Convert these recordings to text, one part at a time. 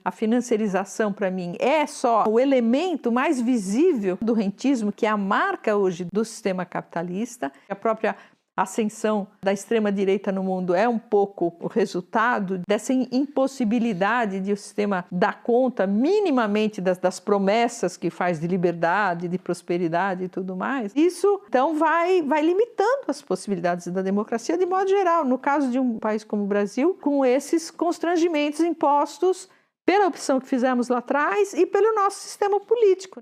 a financiarização, para mim, é só o elemento mais visível do rentismo, que é a marca hoje do sistema capitalista. A própria ascensão da extrema-direita no mundo é um pouco o resultado dessa impossibilidade de o sistema dar conta minimamente das promessas que faz de liberdade, de prosperidade e tudo mais. Isso, então, vai limitando as possibilidades da democracia de modo geral. No caso de um país como o Brasil, com esses constrangimentos impostos pela opção que fizemos lá atrás e pelo nosso sistema político.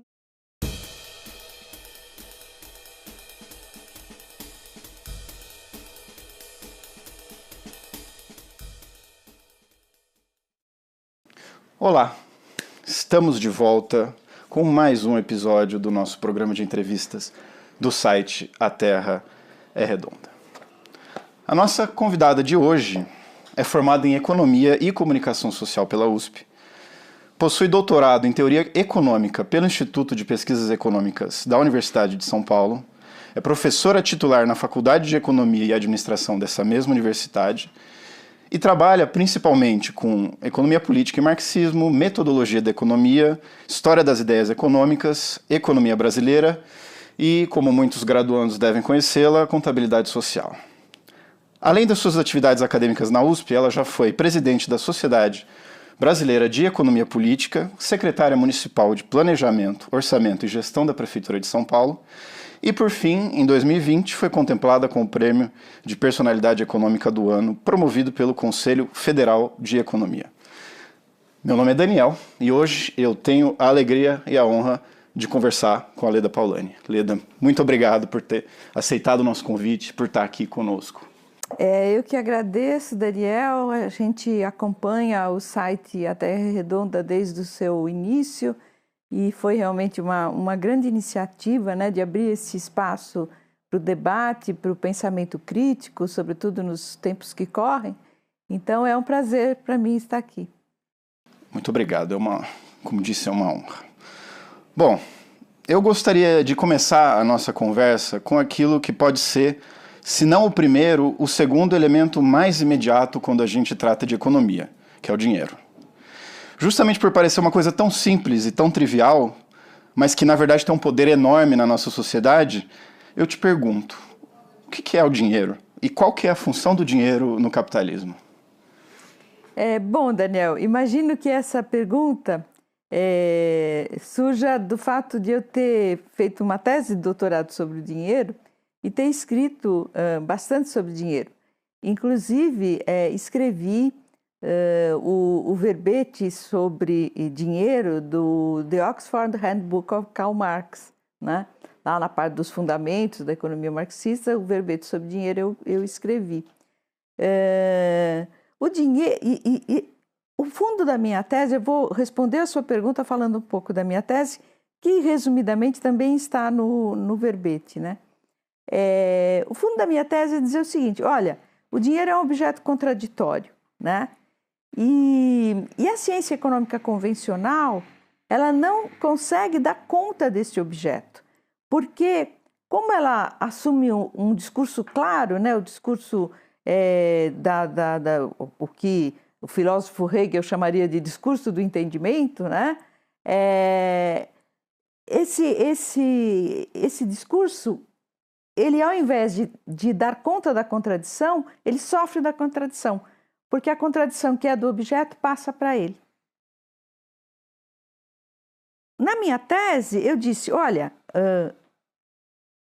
Olá, estamos de volta com mais um episódio do nosso programa de entrevistas do site A Terra é Redonda. A nossa convidada de hoje é formada em Economia e Comunicação Social pela USP, possui doutorado em Teoria Econômica pelo Instituto de Pesquisas Econômicas da Universidade de São Paulo, é professora titular na Faculdade de Economia e Administração dessa mesma universidade, e trabalha principalmente com economia política e marxismo, metodologia da economia, história das ideias econômicas, economia brasileira e, como muitos graduandos devem conhecê-la, contabilidade social. Além das suas atividades acadêmicas na USP, ela já foi presidente da Sociedade Brasileira de Economia Política, secretária municipal de Planejamento, Orçamento e Gestão da Prefeitura de São Paulo, e, por fim, em 2020, foi contemplada com o Prêmio de Personalidade Econômica do Ano, promovido pelo Conselho Federal de Economia. Meu nome é Daniel e hoje eu tenho a alegria e a honra de conversar com a Leda Paulani. Leda, muito obrigado por ter aceitado o nosso convite, por estar aqui conosco. Eu que agradeço, Daniel. A gente acompanha o site A Terra é Redonda desde o seu início. E foi realmente uma grande iniciativa, né, de abrir esse espaço para o debate, para o pensamento crítico, sobretudo nos tempos que correm. Então é um prazer para mim estar aqui. Muito obrigado, como disse, é uma honra. Bom, eu gostaria de começar a nossa conversa com aquilo que pode ser, se não o primeiro, o segundo elemento mais imediato quando a gente trata de economia, que é o dinheiro. Justamente por parecer uma coisa tão simples e tão trivial, mas que na verdade tem um poder enorme na nossa sociedade, eu te pergunto, o que é o dinheiro? E qual que é a função do dinheiro no capitalismo? Bom, Daniel, imagino que essa pergunta surja do fato de eu ter feito uma tese de doutorado sobre o dinheiro e ter escrito bastante sobre dinheiro. Inclusive, escrevi o verbete sobre dinheiro do The Oxford Handbook of Karl Marx, né? Lá na parte dos fundamentos da economia marxista, o verbete sobre dinheiro eu escrevi. O dinheiro o fundo da minha tese, eu vou responder a sua pergunta falando um pouco da minha tese, que resumidamente também está no verbete, né? O fundo da minha tese é dizer o seguinte: olha, o dinheiro é um objeto contraditório, né? E a ciência econômica convencional, ela não consegue dar conta desse objeto, porque como ela assume um discurso claro, né, o discurso o que o filósofo Hegel chamaria de discurso do entendimento, né? Esse discurso, ele ao invés de dar conta da contradição, ele sofre da contradição. Porque a contradição que é do objeto passa para ele. Na minha tese, eu disse, olha,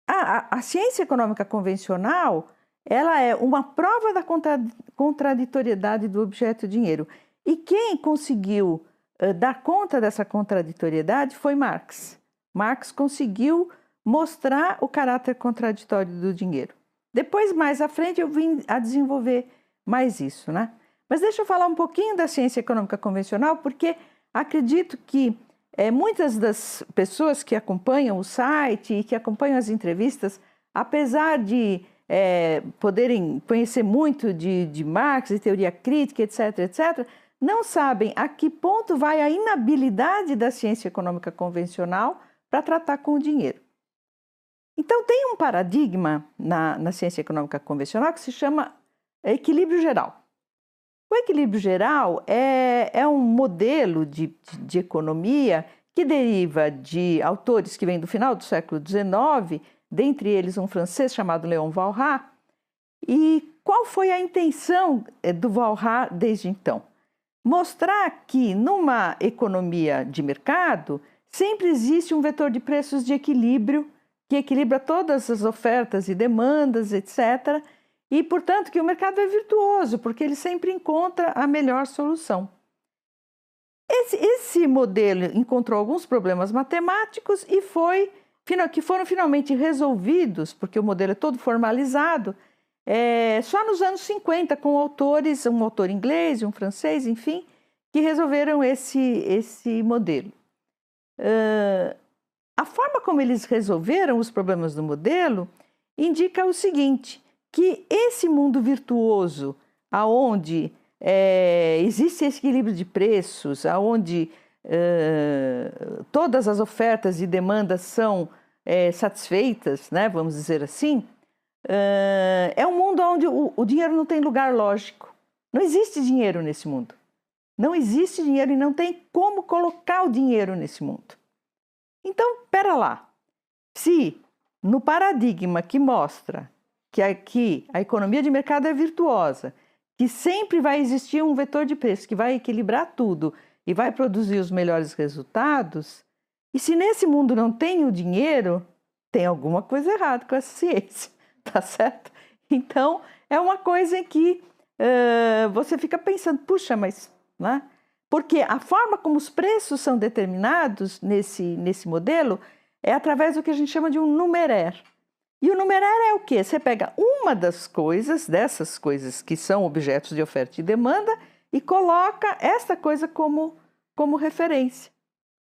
a ciência econômica convencional, ela é uma prova da contraditoriedade do objeto dinheiro. E quem conseguiu dar conta dessa contraditoriedade foi Marx. Marx conseguiu mostrar o caráter contraditório do dinheiro. Depois, mais à frente, eu vim a desenvolver mais isso, né? Mas deixa eu falar um pouquinho da ciência econômica convencional, porque acredito que muitas das pessoas que acompanham o site e que acompanham as entrevistas, apesar de poderem conhecer muito de Marx, de teoria crítica, etc., etc., não sabem a que ponto vai a inabilidade da ciência econômica convencional para tratar com o dinheiro. Então, tem um paradigma na ciência econômica convencional que se chama equilíbrio geral. O equilíbrio geral é um modelo de economia que deriva de autores que vêm do final do século XIX, dentre eles um francês chamado Léon Walras. E qual foi a intenção do Walras desde então? Mostrar que numa economia de mercado sempre existe um vetor de preços de equilíbrio que equilibra todas as ofertas e demandas, etc., e, portanto, que o mercado é virtuoso, porque ele sempre encontra a melhor solução. Esse modelo encontrou alguns problemas matemáticos e que foram finalmente resolvidos, porque o modelo é todo formalizado, só nos anos 50, com autores, um autor inglês e um francês, enfim, que resolveram esse modelo. A forma como eles resolveram os problemas do modelo indica o seguinte, que esse mundo virtuoso, onde existe esse equilíbrio de preços, onde todas as ofertas e demandas são satisfeitas, né, vamos dizer assim, é um mundo onde o dinheiro não tem lugar lógico. Não existe dinheiro nesse mundo. Não existe dinheiro e não tem como colocar o dinheiro nesse mundo. Então, pera lá. Se no paradigma que mostra que aqui a economia de mercado é virtuosa, que sempre vai existir um vetor de preço que vai equilibrar tudo e vai produzir os melhores resultados, e se nesse mundo não tem o dinheiro, tem alguma coisa errada com essa ciência, tá certo? Então, é uma coisa em que você fica pensando, puxa, mas... Né? Porque a forma como os preços são determinados nesse modelo é através do que a gente chama de um numerário. E o numerário é o quê? Você pega uma dessas coisas que são objetos de oferta e demanda, e coloca essa coisa como referência.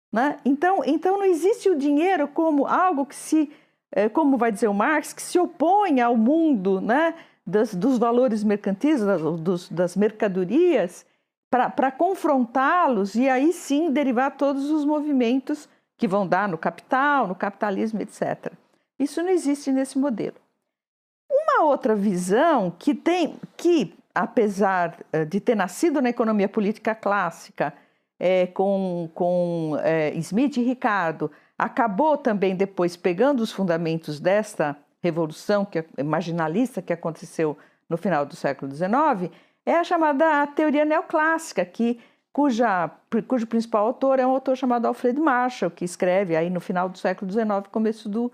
Né? Então não existe o dinheiro como algo que como vai dizer o Marx, que se opõe ao mundo, né, dos valores mercantis, das mercadorias, para confrontá-los e aí sim derivar todos os movimentos que vão dar no capital, no capitalismo, etc. Isso não existe nesse modelo. Uma outra visão que apesar de ter nascido na economia política clássica, com Smith e Ricardo, acabou também depois pegando os fundamentos desta revolução marginalista que aconteceu no final do século XIX, é a chamada teoria neoclássica, cujo principal autor é um autor chamado Alfred Marshall, que escreve aí no final do século XIX, começo do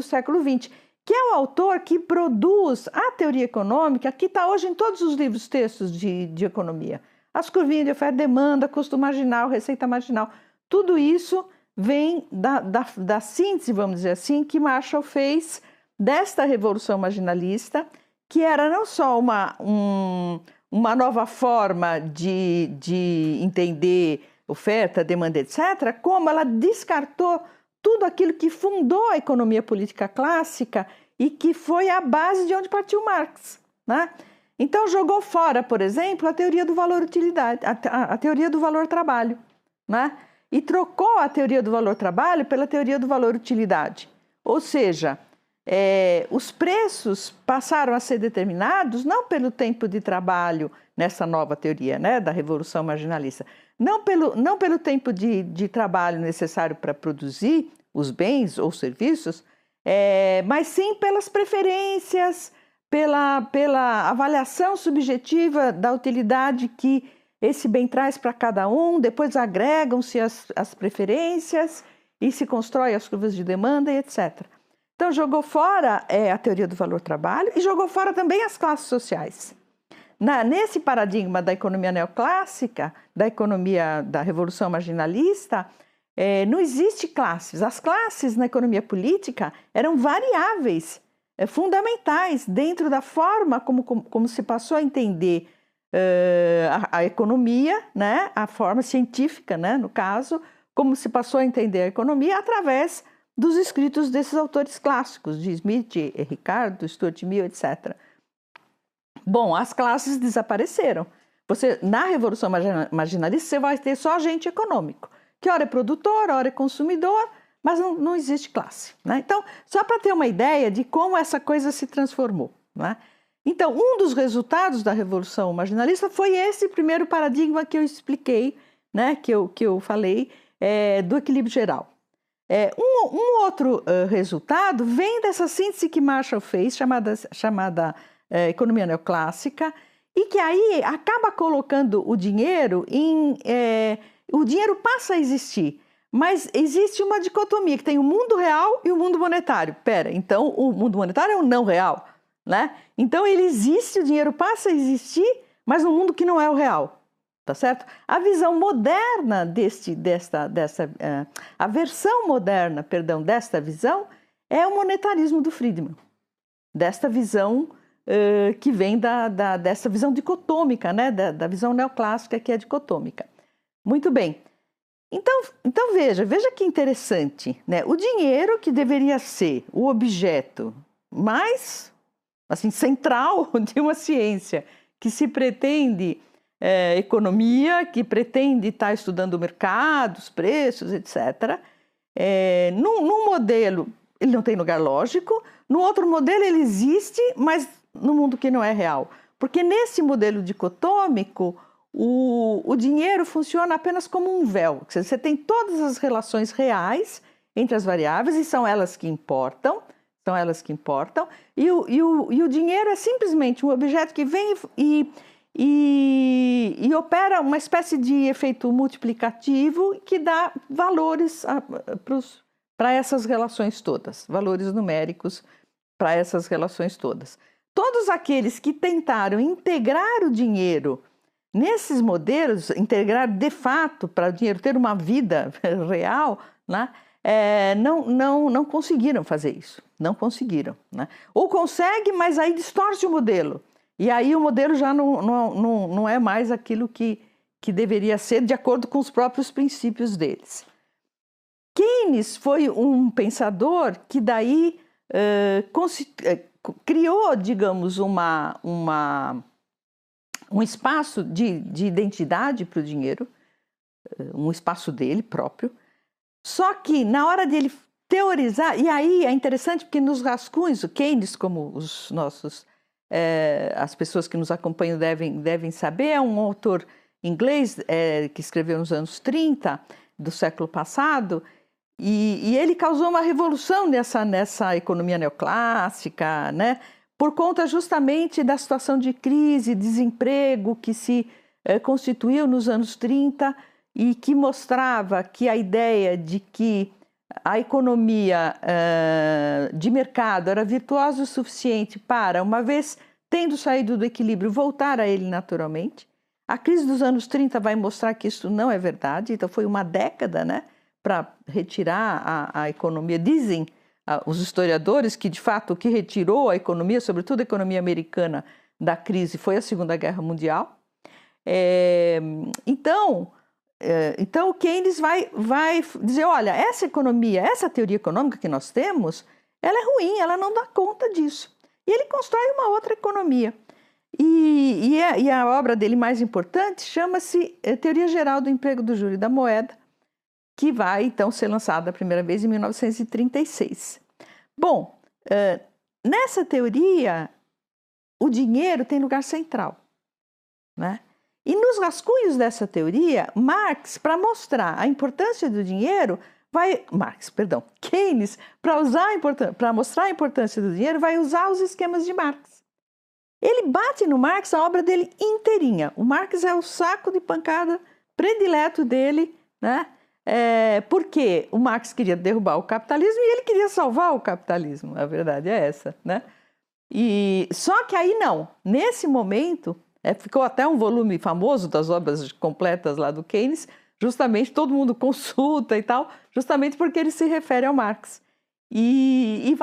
século XX, que é o autor que produz a teoria econômica que está hoje em todos os livros textos de economia. As curvinhas de oferta e demanda, custo marginal, receita marginal, tudo isso vem da síntese, vamos dizer assim, que Marshall fez desta revolução marginalista, que era não só uma nova forma de entender oferta, demanda, etc., como ela descartou tudo aquilo que fundou a economia política clássica e que foi a base de onde partiu Marx, né? Então jogou fora, por exemplo, a teoria do valor-utilidade, a teoria do valor-trabalho, né? E trocou a teoria do valor-trabalho pela teoria do valor-utilidade. Ou seja, os preços passaram a ser determinados não pelo tempo de trabalho nessa nova teoria, né, da revolução marginalista, não pelo tempo de trabalho necessário para produzir os bens ou serviços, mas sim pelas preferências, pela avaliação subjetiva da utilidade que esse bem traz para cada um, depois agregam-se as preferências e se constrói as curvas de demanda e etc. Então, jogou fora a teoria do valor-trabalho e jogou fora também as classes sociais. Nesse paradigma da economia neoclássica, da economia da revolução marginalista, não existe classes. As classes na economia política eram variáveis, fundamentais dentro da forma como se passou a entender a economia, né? A forma científica, né? No caso, como se passou a entender a economia através dos escritos desses autores clássicos, de Smith, Ricardo, Stuart Mill, etc. Bom, as classes desapareceram. Na Revolução Marginalista, você vai ter só agente econômico, que ora é produtor, ora é consumidor, mas não existe classe, né? Então, só para ter uma ideia de como essa coisa se transformou, né? Então, um dos resultados da Revolução Marginalista foi esse primeiro paradigma que eu expliquei, né, que eu falei, do equilíbrio geral. Um outro resultado vem dessa síntese que Marshall fez, chamada economia neoclássica, e que aí acaba colocando o dinheiro o dinheiro passa a existir, mas existe uma dicotomia, que tem o mundo real e o mundo monetário. Então o mundo monetário é o não real, né? Então ele existe, o dinheiro passa a existir, mas no mundo que não é o real. Tá certo? A visão moderna a versão moderna, perdão, desta visão é o monetarismo do Friedman. Desta visão que vem dessa visão dicotômica, né? Da visão neoclássica que é dicotômica. Muito bem. Então veja que interessante, né? O dinheiro, que deveria ser o objeto mais assim, central de uma ciência que se pretende economia, que pretende estar estudando o mercado, os preços, etc. Num modelo, ele não tem lugar lógico. No outro modelo, ele existe, mas no mundo que não é real. Porque nesse modelo dicotômico, o dinheiro funciona apenas como um véu. Você tem todas as relações reais entre as variáveis e são elas que importam. E o dinheiro é simplesmente um objeto que vem e opera uma espécie de efeito multiplicativo que dá valores para essas relações todas, valores numéricos para essas relações todas. Todos aqueles que tentaram integrar o dinheiro nesses modelos, integrar de fato para o dinheiro ter uma vida real, né? Não conseguiram fazer isso, não conseguiram, né? Ou consegue, mas aí distorce o modelo. E aí o modelo já não é mais aquilo que deveria ser de acordo com os próprios princípios deles. Keynes foi um pensador que daí criou, digamos, um espaço de identidade para o dinheiro, um espaço dele próprio. Só que na hora dele teorizar, e aí é interessante porque nos rascunhos, o Keynes, como as pessoas que nos acompanham devem saber, é um autor inglês que escreveu nos anos 30 do século passado, e ele causou uma revolução nessa economia neoclássica, né? Por conta justamente da situação de crise, desemprego que se constituiu nos anos 30 e que mostrava que a ideia de que a economia de mercado era virtuosa o suficiente para, uma vez tendo saído do equilíbrio, voltar a ele naturalmente. A crise dos anos 30 vai mostrar que isso não é verdade, então foi uma década, né, para retirar a economia. Dizem os historiadores que, de fato, o que retirou a economia, sobretudo a economia americana, da crise foi a Segunda Guerra Mundial. Então o Keynes vai dizer, olha, essa economia, essa teoria econômica que nós temos, ela é ruim, ela não dá conta disso. E ele constrói uma outra economia. E a obra dele mais importante chama-se Teoria Geral do Emprego, do Juro e da Moeda, que vai, então, ser lançada a primeira vez em 1936. Bom, nessa teoria, o dinheiro tem lugar central, né? E nos rascunhos dessa teoria, Marx, para mostrar a importância do dinheiro, Keynes, para mostrar a importância do dinheiro, vai usar os esquemas de Marx. Ele bate no Marx a obra dele inteirinha. O Marx é o saco de pancada predileto dele, né? Porque o Marx queria derrubar o capitalismo e ele queria salvar o capitalismo. A verdade é essa, né? Só que aí não. Nesse momento, ficou até um volume famoso das obras completas lá do Keynes, justamente todo mundo consulta e tal, justamente porque ele se refere ao Marx. E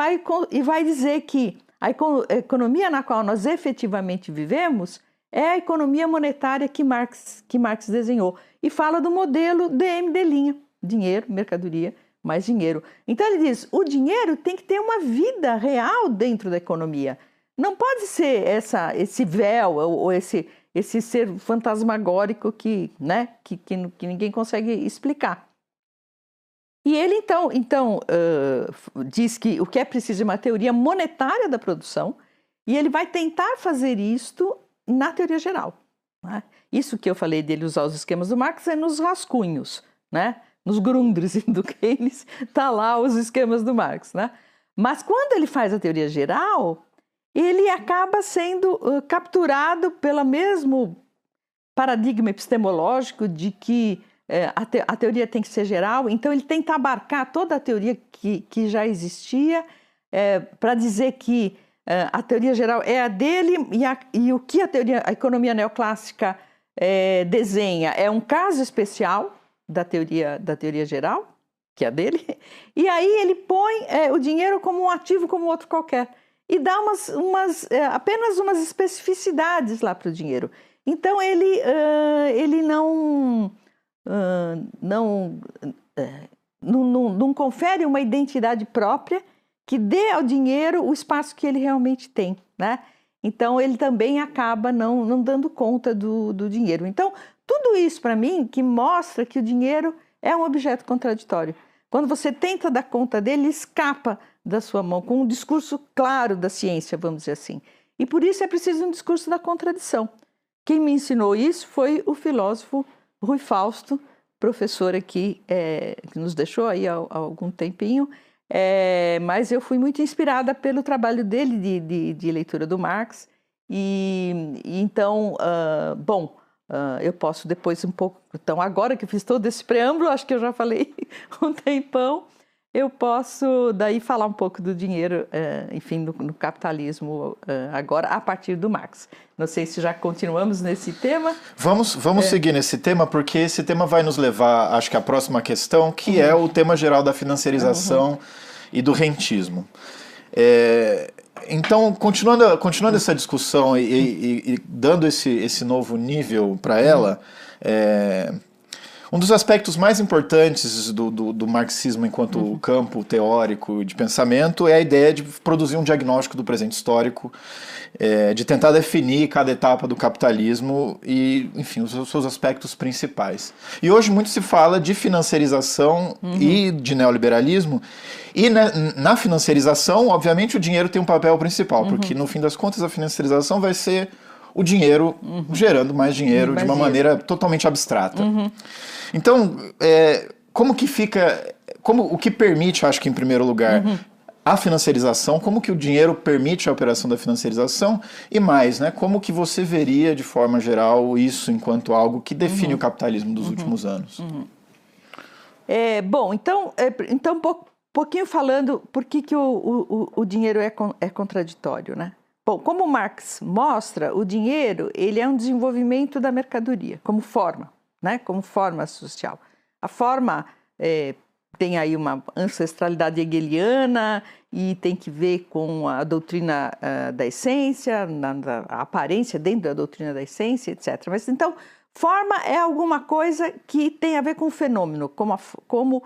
vai dizer que a economia na qual nós efetivamente vivemos é a economia monetária que Marx desenhou. E fala do modelo DMD', dinheiro, mercadoria, mais dinheiro. Então ele diz, o dinheiro tem que ter uma vida real dentro da economia. Não pode ser esse véu ou esse ser fantasmagórico que ninguém consegue explicar. E ele então diz que o que é preciso é uma teoria monetária da produção, E ele vai tentar fazer isto na teoria geral, né? Isso que eu falei dele usar os esquemas do Marx é nos rascunhos, né? Nos grundrissem do Keynes, tá lá os esquemas do Marx, né? Mas quando ele faz a teoria geral, ele acaba sendo capturado pelo mesmo paradigma epistemológico de que a teoria tem que ser geral. Então ele tenta abarcar toda a teoria que já existia para dizer que a teoria geral é a dele e o que a economia neoclássica desenha é um caso especial da teoria geral, que é a dele, e aí ele põe o dinheiro como um ativo como outro qualquer e dá apenas umas especificidades lá para o dinheiro. Então ele não confere uma identidade própria que dê ao dinheiro o espaço que ele realmente tem, né? Então ele também acaba não dando conta do dinheiro. Então tudo isso para mim que mostra que o dinheiro é um objeto contraditório. Quando você tenta dar conta dele, ele escapa da sua mão com um discurso claro da ciência, vamos dizer assim. E por isso é preciso um discurso da contradição. Quem me ensinou isso foi o filósofo Rui Fausto, professor aqui, que nos deixou aí há algum tempinho, mas eu fui muito inspirada pelo trabalho dele de leitura do Marx. Então, eu posso depois um pouco... Então, agora que eu fiz todo esse preâmbulo, acho que eu já falei um tempão, eu posso daí falar um pouco do dinheiro, enfim, no capitalismo agora, a partir do Marx. Não sei se já continuamos nesse tema. Vamos seguir nesse tema, porque esse tema vai nos levar, acho que à próxima questão, que é o tema geral da financiarização e do rentismo. Então, continuando essa discussão e dando esse novo nível para ela, um dos aspectos mais importantes do marxismo enquanto campo teórico de pensamento é a ideia de produzir um diagnóstico do presente histórico, de tentar definir cada etapa do capitalismo e, enfim, os seus aspectos principais. E hoje muito se fala de financiarização e de neoliberalismo, e na financiarização, obviamente, o dinheiro tem um papel principal, porque no fim das contas a financiarização vai ser o dinheiro gerando mais dinheiro de uma maneira totalmente abstrata. Então, como que fica, o que permite, acho que em primeiro lugar, a financiarização, como que o dinheiro permite a operação da financiarização e mais, né, como que você veria de forma geral isso enquanto algo que define o capitalismo dos últimos anos? Bom, então pouquinho falando por que o dinheiro é contraditório, né? Bom, como Marx mostra, o dinheiro ele é um desenvolvimento da mercadoria, como forma, né? Como forma social. A forma tem aí uma ancestralidade hegeliana e tem que ver com a doutrina da essência, a aparência dentro da doutrina da essência, etc. Mas então, forma é alguma coisa que tem a ver com o fenômeno, com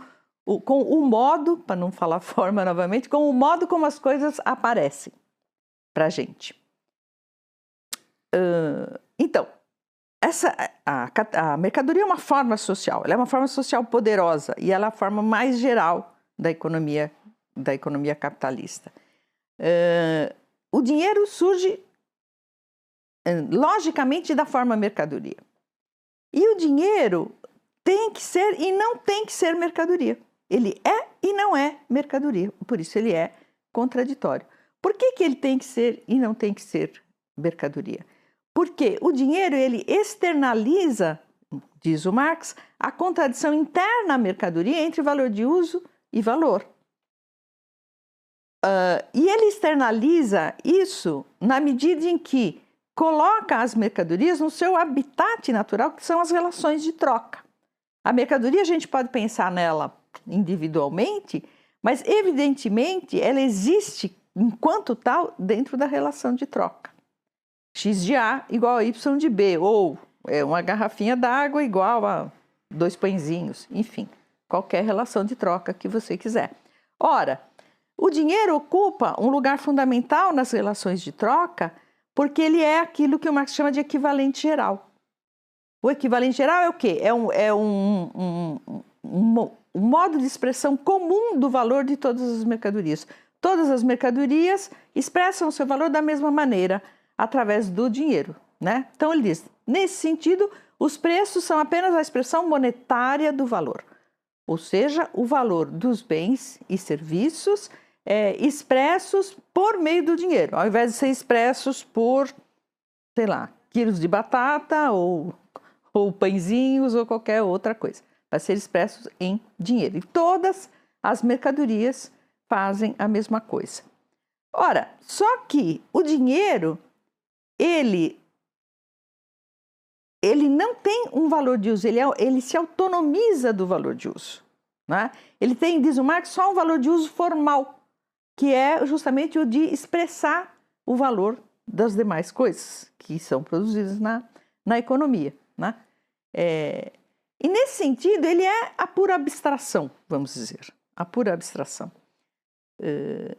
o modo, para não falar forma novamente, com o modo como as coisas aparecem para a gente. Então, a mercadoria é uma forma social, ela é uma forma social poderosa e ela é a forma mais geral da economia capitalista. O dinheiro surge logicamente da forma mercadoria. E o dinheiro tem que ser e não tem que ser mercadoria. Ele é e não é mercadoria, por isso ele é contraditório. Por que ele tem que ser e não tem que ser mercadoria? Porque o dinheiro ele externaliza, diz o Marx, a contradição interna à mercadoria entre valor de uso e valor. E ele externaliza isso na medida em que coloca as mercadorias no seu habitat natural, que são as relações de troca. A mercadoria a gente pode pensar nela individualmente, mas evidentemente ela existe enquanto tal dentro da relação de troca. X de A igual a Y de B, ou uma garrafinha d'água igual a 2 pãezinhos, enfim, qualquer relação de troca que você quiser. Ora, o dinheiro ocupa um lugar fundamental nas relações de troca porque ele é aquilo que o Marx chama de equivalente geral. O equivalente geral é o quê? É um modo de expressão comum do valor de todas as mercadorias. Todas as mercadorias expressam o seu valor da mesma maneira, através do dinheiro, né? Então ele diz, nesse sentido, os preços são apenas a expressão monetária do valor, ou seja, o valor dos bens e serviços expressos por meio do dinheiro, ao invés de ser expressos por, sei lá, quilos de batata ou pãezinhos ou qualquer outra coisa. Vai ser expressos em dinheiro. E todas as mercadorias fazem a mesma coisa. Ora, só que o dinheiro, ele não tem um valor de uso, ele se autonomiza do valor de uso, né? Ele tem, diz o Marx, só um valor de uso formal, que é justamente o de expressar o valor das demais coisas que são produzidas na economia, né? E nesse sentido, ele é a pura abstração, vamos dizer, a pura abstração.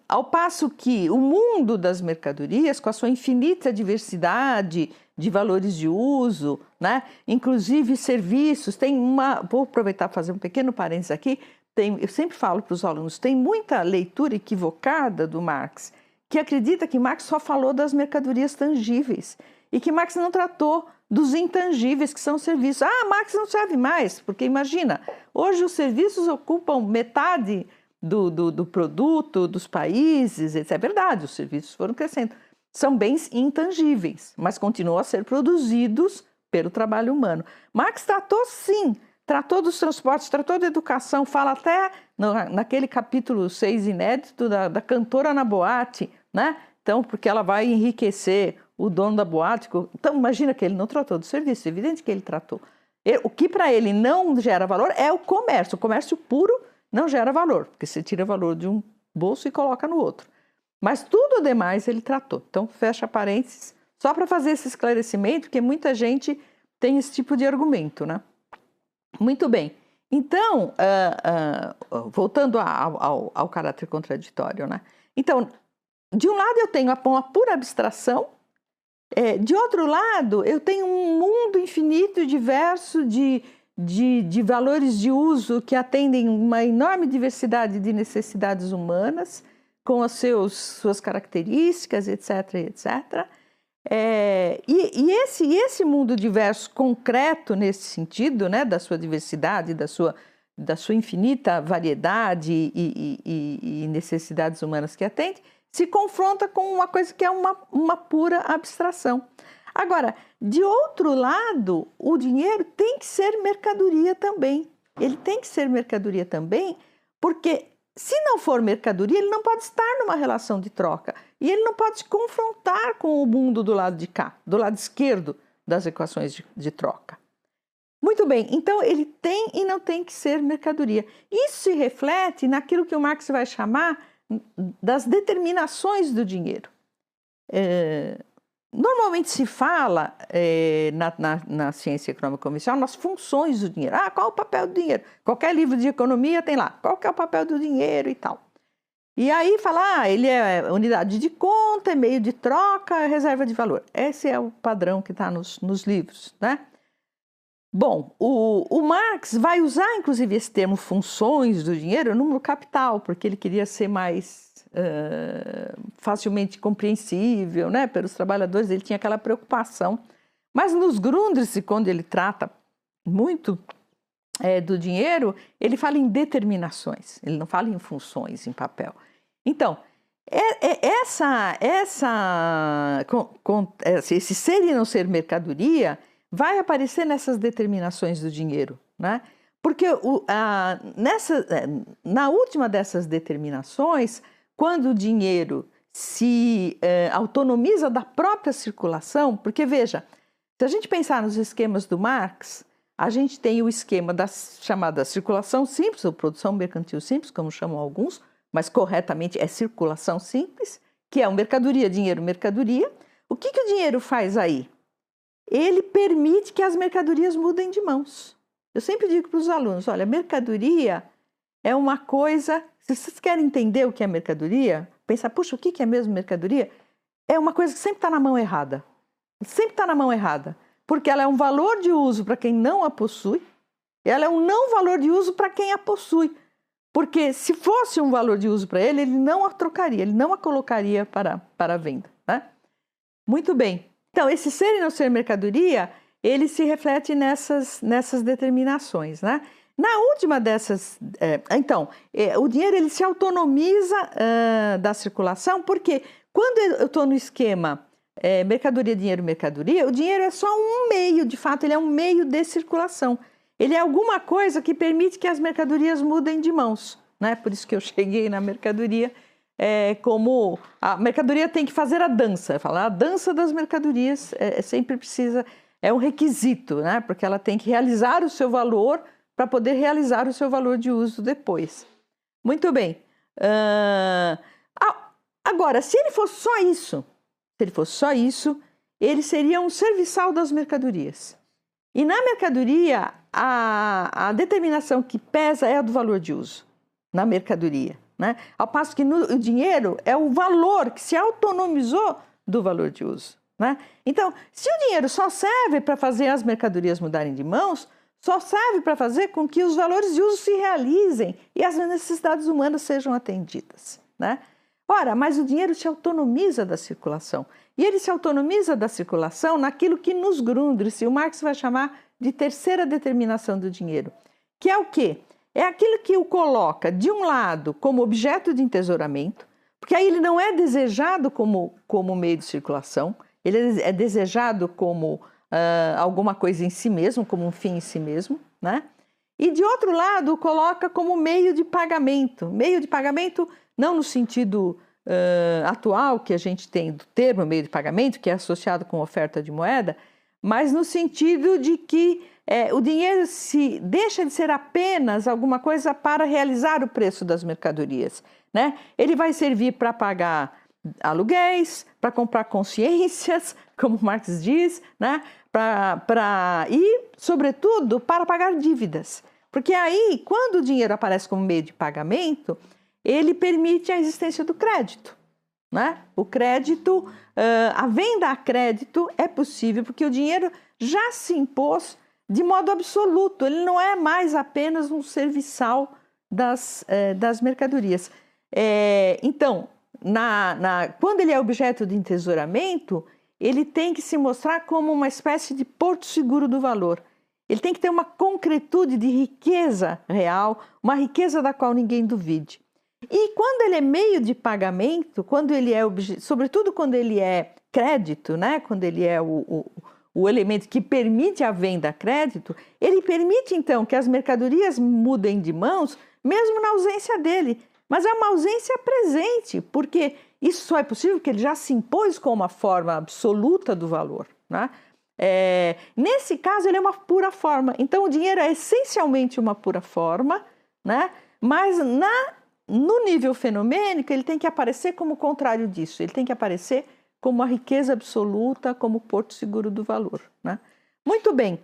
Ao passo que o mundo das mercadorias, com a sua infinita diversidade de valores de uso, né? Inclusive serviços, vou aproveitar para fazer um pequeno parênteses aqui, eu sempre falo para os alunos, tem muita leitura equivocada do Marx, que acredita que Marx só falou das mercadorias tangíveis e que Marx não tratou dos intangíveis, que são os serviços. Marx não serve mais, porque imagina, hoje os serviços ocupam metade do produto, dos países, etc. É verdade, os serviços foram crescendo. São bens intangíveis, mas continuam a ser produzidos pelo trabalho humano. Marx tratou, sim, tratou dos transportes, tratou da educação, fala até naquele capítulo 6 inédito da cantora na boate, né? Então, porque ela vai enriquecer o dono da boate. Então, imagina que ele não tratou do serviço, é evidente que ele tratou. O que para ele não gera valor é o comércio puro não gera valor, porque você tira valor de um bolso e coloca no outro. Mas tudo demais ele tratou. Então, fecha parênteses, só para fazer esse esclarecimento, porque muita gente tem esse tipo de argumento, né? Muito bem. Então, voltando ao caráter contraditório, né? Então, de um lado eu tenho uma pura abstração, de outro lado eu tenho um mundo infinito e diverso de valores de uso que atendem uma enorme diversidade de necessidades humanas, com as suas características, etc., etc., e esse mundo diverso, concreto nesse sentido, né, da sua diversidade, da sua infinita variedade e necessidades humanas que atende, se confronta com uma coisa que é uma pura abstração. Agora, de outro lado, o dinheiro tem que ser mercadoria também. Ele tem que ser mercadoria também, porque se não for mercadoria, ele não pode estar numa relação de troca. E ele não pode se confrontar com o mundo do lado de cá, do lado esquerdo das equações de troca. Muito bem, então ele tem e não tem que ser mercadoria. Isso se reflete naquilo que o Marx vai chamar das determinações do dinheiro. Normalmente se fala na ciência econômica convencional nas funções do dinheiro. Qual é o papel do dinheiro? Qualquer livro de economia tem lá. Qual que é o papel do dinheiro e tal. E aí fala, ele é unidade de conta, é meio de troca, é reserva de valor. Esse é o padrão que está nos livros, né? Bom, o Marx vai usar, inclusive, esse termo funções do dinheiro no Capital, porque ele queria ser mais facilmente compreensível, né, pelos trabalhadores, ele tinha aquela preocupação. Mas nos Grundrisse, quando ele trata muito do dinheiro, ele fala em determinações, ele não fala em funções, em papel. Então, esse ser e não ser mercadoria vai aparecer nessas determinações do dinheiro, né? Porque na última dessas determinações, quando o dinheiro se autonomiza da própria circulação, porque veja, se a gente pensar nos esquemas do Marx, a gente tem o esquema da chamada circulação simples, ou produção mercantil simples, como chamam alguns, mas corretamente é circulação simples, que é mercadoria, dinheiro, mercadoria. O que o dinheiro faz aí? Ele permite que as mercadorias mudem de mãos. Eu sempre digo para os alunos, olha, mercadoria é uma coisa, se vocês querem entender o que é mercadoria, pensar, puxa, o que é mesmo mercadoria? É uma coisa que sempre está na mão errada. Sempre está na mão errada. Porque ela é um valor de uso para quem não a possui, ela é um não valor de uso para quem a possui. Porque se fosse um valor de uso para ele, ele não a trocaria, ele não a colocaria para venda, né? Muito bem. Então, esse ser e não ser mercadoria, ele se reflete nessas determinações, né? Na última dessas, o dinheiro ele se autonomiza da circulação, porque quando eu estou no esquema mercadoria, dinheiro, mercadoria, o dinheiro é só um meio, de fato, ele é um meio de circulação. Ele é alguma coisa que permite que as mercadorias mudem de mãos, né? Por isso que eu cheguei na mercadoria, como a mercadoria tem que fazer a dança. A dança das mercadorias sempre precisa, é um requisito, né? Porque ela tem que realizar o seu valor para poder realizar o seu valor de uso depois. Muito bem. Agora, se ele fosse só isso, ele seria um serviçal das mercadorias. E na mercadoria, a determinação que pesa é a do valor de uso, na mercadoria, né? Ao passo que o dinheiro é o valor que se autonomizou do valor de uso, né? Então, se o dinheiro só serve para fazer as mercadorias mudarem de mãos, só serve para fazer com que os valores de uso se realizem e as necessidades humanas sejam atendidas, né? Ora, mas o dinheiro se autonomiza da circulação. E ele se autonomiza da circulação naquilo que nos Grundrisse o Marx vai chamar de terceira determinação do dinheiro. Que é o quê? É aquilo que o coloca, de um lado, como objeto de entesouramento, porque aí ele não é desejado como meio de circulação, ele é desejado como alguma coisa em si mesmo, como um fim em si mesmo, né? E de outro lado, o coloca como meio de pagamento. Meio de pagamento não no sentido atual que a gente tem do termo meio de pagamento, que é associado com oferta de moeda, mas no sentido de que o dinheiro deixa de ser apenas alguma coisa para realizar o preço das mercadorias, né? Ele vai servir para pagar aluguéis, para comprar consciências, como Marx diz, né? E, sobretudo, para pagar dívidas. Porque aí, quando o dinheiro aparece como meio de pagamento, ele permite a existência do crédito, né? O crédito, a venda a crédito é possível porque o dinheiro já se impôs de modo absoluto. Ele não é mais apenas um serviçal das mercadorias. Então, quando ele é objeto de entesouramento, ele tem que se mostrar como uma espécie de porto seguro do valor. Ele tem que ter uma concretude de riqueza real, uma riqueza da qual ninguém duvide. E quando ele é meio de pagamento, sobretudo quando ele é crédito, né? Quando ele é o elemento que permite a venda a crédito, ele permite então que as mercadorias mudem de mãos, mesmo na ausência dele. Mas é uma ausência presente, porque isso só é possível porque ele já se impôs como uma forma absoluta do valor, né? Nesse caso, ele é uma pura forma. Então, o dinheiro é essencialmente uma pura forma, né? Mas no nível fenomênico, ele tem que aparecer como o contrário disso. Ele tem que aparecer como a riqueza absoluta, como o porto seguro do valor, né? Muito bem.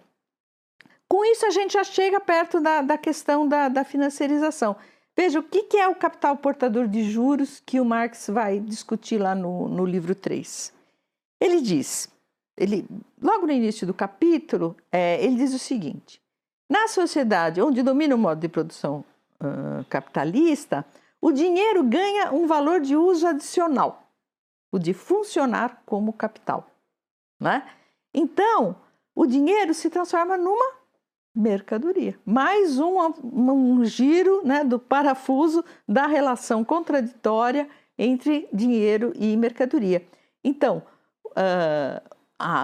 Com isso, a gente já chega perto da questão da financiarização. Veja, o que é o capital portador de juros que o Marx vai discutir lá no livro 3. Ele diz, logo no início do capítulo, ele diz o seguinte: na sociedade onde domina o modo de produção capitalista, o dinheiro ganha um valor de uso adicional, o de funcionar como capital, né? Então, o dinheiro se transforma numa mercadoria. Mais um giro, né, do parafuso da relação contraditória entre dinheiro e mercadoria. Então,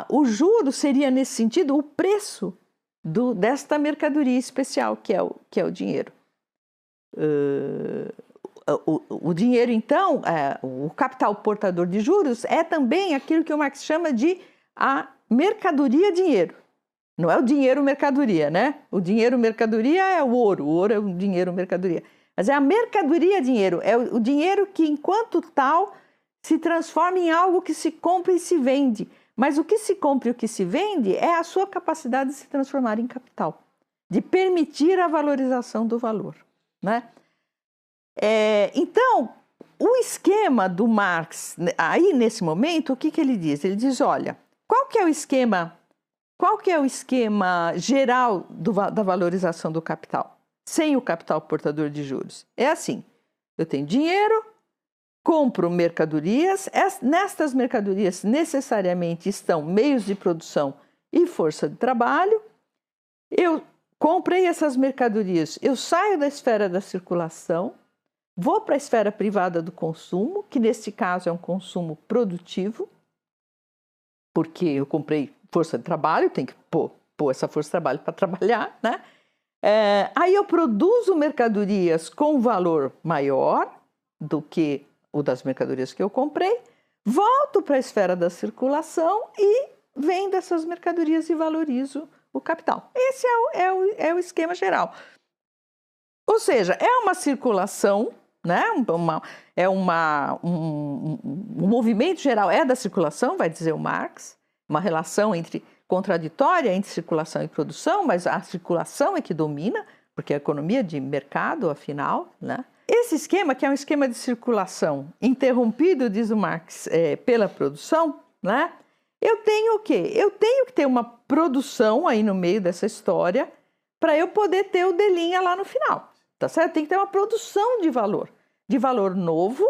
o juro seria, nesse sentido, o preço desta mercadoria especial, que é o dinheiro. O dinheiro, então, o capital portador de juros é também aquilo que o Marx chama de a mercadoria-dinheiro. Não é o dinheiro-mercadoria, né? O dinheiro-mercadoria é o ouro é o dinheiro-mercadoria. Mas é a mercadoria-dinheiro, é o dinheiro que, enquanto tal, se transforma em algo que se compra e se vende. Mas o que se compra e o que se vende é a sua capacidade de se transformar em capital, de permitir a valorização do valor, né? Então, o esquema do Marx, aí nesse momento, o que ele diz? Ele diz, olha, qual que é o esquema geral da valorização do capital? sem o capital portador de juros? É assim, eu tenho dinheiro, compro mercadorias, nestas mercadorias necessariamente estão meios de produção e força de trabalho, eu comprei essas mercadorias, eu saio da esfera da circulação, vou para a esfera privada do consumo, que neste caso é um consumo produtivo, porque eu comprei força de trabalho, tem que pôr essa força de trabalho para trabalhar, né? Aí eu produzo mercadorias com valor maior do que o das mercadorias que eu comprei, volto para a esfera da circulação e vendo essas mercadorias e valorizo o capital. Esse é o esquema geral. Ou seja, é uma circulação, né? Um movimento geral é da circulação, vai dizer o Marx, uma relação contraditória entre circulação e produção, mas a circulação é que domina, porque é a economia de mercado, afinal, né? Esse esquema, que é um esquema de circulação interrompido, diz o Marx, pela produção, né? Eu tenho o quê? Eu tenho que ter uma produção aí no meio dessa história para eu poder ter o delinha lá no final, tá certo? Tem que ter uma produção de valor novo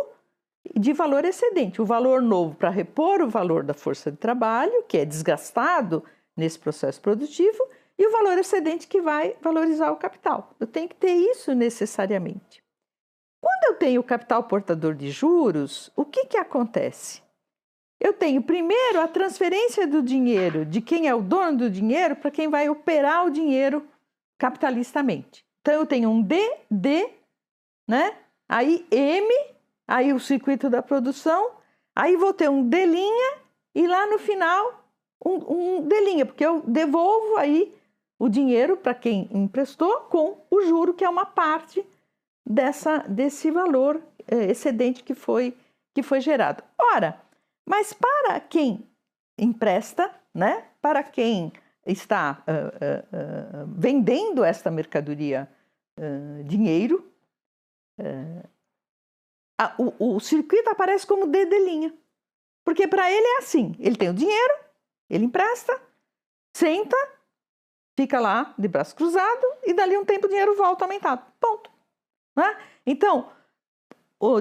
e de valor excedente. O valor novo para repor o valor da força de trabalho, que é desgastado nesse processo produtivo, e o valor excedente que vai valorizar o capital. Eu tenho que ter isso necessariamente. Quando eu tenho o capital portador de juros, o que acontece? Eu tenho primeiro a transferência do dinheiro de quem é o dono do dinheiro para quem vai operar o dinheiro capitalistamente. Então eu tenho um D, né? Aí M, aí o circuito da produção, aí vou ter um D' e lá no final um D', porque eu devolvo aí o dinheiro para quem emprestou com o juro, que é uma parte desse valor excedente que foi gerado. Ora, mas para quem empresta, né, para quem está vendendo esta mercadoria dinheiro, o circuito aparece como D', porque para ele é assim, ele tem o dinheiro, ele empresta, senta, fica lá de braço cruzado e dali um tempo o dinheiro volta aumentado, ponto. Né? Então,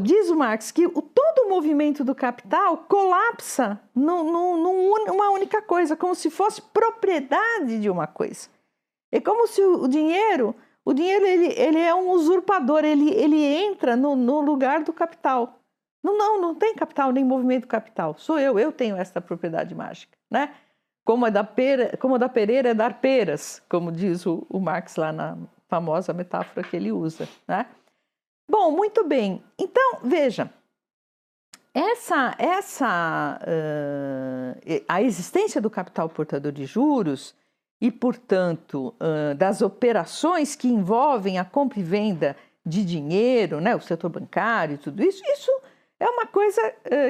diz o Marx que todo o movimento do capital colapsa numa única coisa, como se fosse propriedade de uma coisa. É como se o dinheiro ele é um usurpador, ele entra no lugar do capital. Não tem capital, nem movimento do capital. Sou eu tenho essa propriedade mágica, né? Como a da pereira é dar peras, como diz o Marx lá na famosa metáfora que ele usa, né? Bom, muito bem. Então, veja, a existência do capital portador de juros e, portanto, das operações que envolvem a compra e venda de dinheiro, né, o setor bancário e tudo isso, isso é uma coisa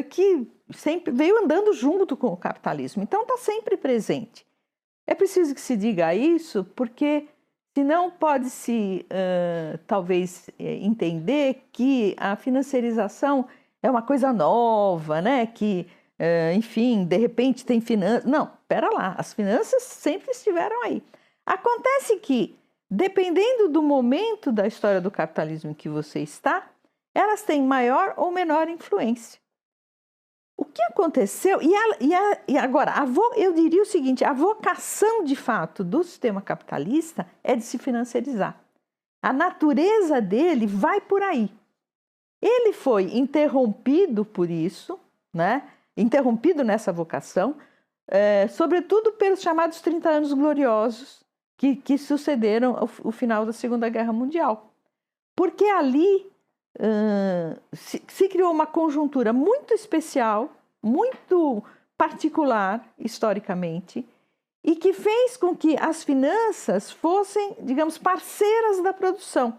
que sempre veio andando junto com o capitalismo, então está sempre presente. É preciso que se diga isso porque senão pode-se, talvez, entender que a financiarização é uma coisa nova, né? Que, enfim, de repente tem finanças. Não, espera lá, as finanças sempre estiveram aí. Acontece que, dependendo do momento da história do capitalismo em que você está, elas têm maior ou menor influência. O que aconteceu, e agora, eu diria o seguinte, a vocação de fato do sistema capitalista é de se financiarizar. A natureza dele vai por aí. Ele foi interrompido por isso, né? Interrompido nessa vocação, sobretudo pelos chamados 30 anos gloriosos que sucederam o final da Segunda Guerra Mundial. Porque ali se criou uma conjuntura muito especial, muito particular historicamente, e que fez com que as finanças fossem, digamos, parceiras da produção.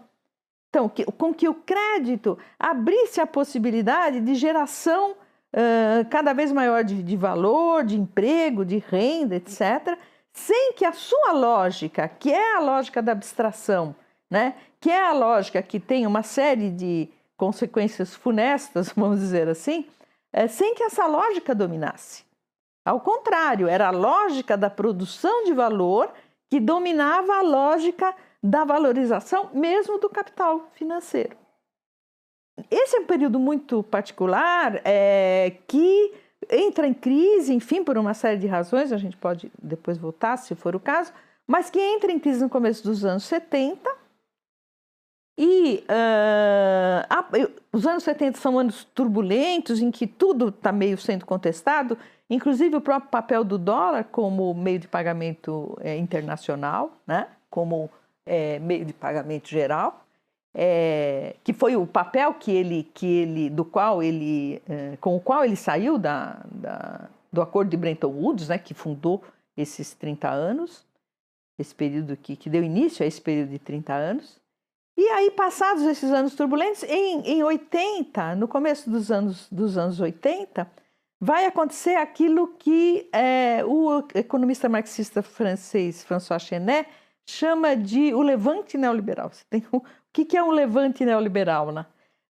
Então, com que o crédito abrisse a possibilidade de geração cada vez maior de valor, de emprego, de renda, etc., sem que a sua lógica, que é a lógica da abstração, né, que é a lógica que tem uma série de consequências funestas, vamos dizer assim, sem que essa lógica dominasse. Ao contrário, era a lógica da produção de valor que dominava a lógica da valorização mesmo do capital financeiro. Esse é um período muito particular que entra em crise, enfim, por uma série de razões, a gente pode depois voltar se for o caso, mas que entra em crise no começo dos anos 70. E os anos 70 são anos turbulentos, em que tudo está meio sendo contestado, inclusive o próprio papel do dólar como meio de pagamento internacional, né? Como meio de pagamento geral, que foi o papel com o qual ele saiu do acordo de Bretton Woods, né? Que fundou esses 30 anos, esse período que deu início a esse período de 30 anos. E aí, passados esses anos turbulentos, em 80, no começo dos anos 80, vai acontecer aquilo que o economista marxista francês François Chenet chama de o levante neoliberal. O que é um levante neoliberal, né?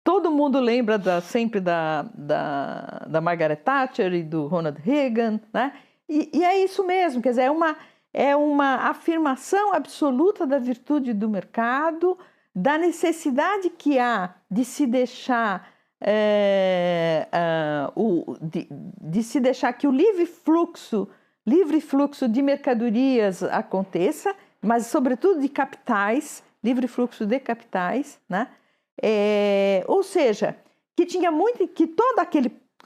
Todo mundo lembra sempre da Margaret Thatcher e do Ronald Reagan, né? E é isso mesmo, quer dizer, é uma afirmação absoluta da virtude do mercado, da necessidade que há de se deixar de se deixar que o livre fluxo de mercadorias aconteça, mas sobretudo de capitais, livre fluxo de capitais, né? Ou seja, que toda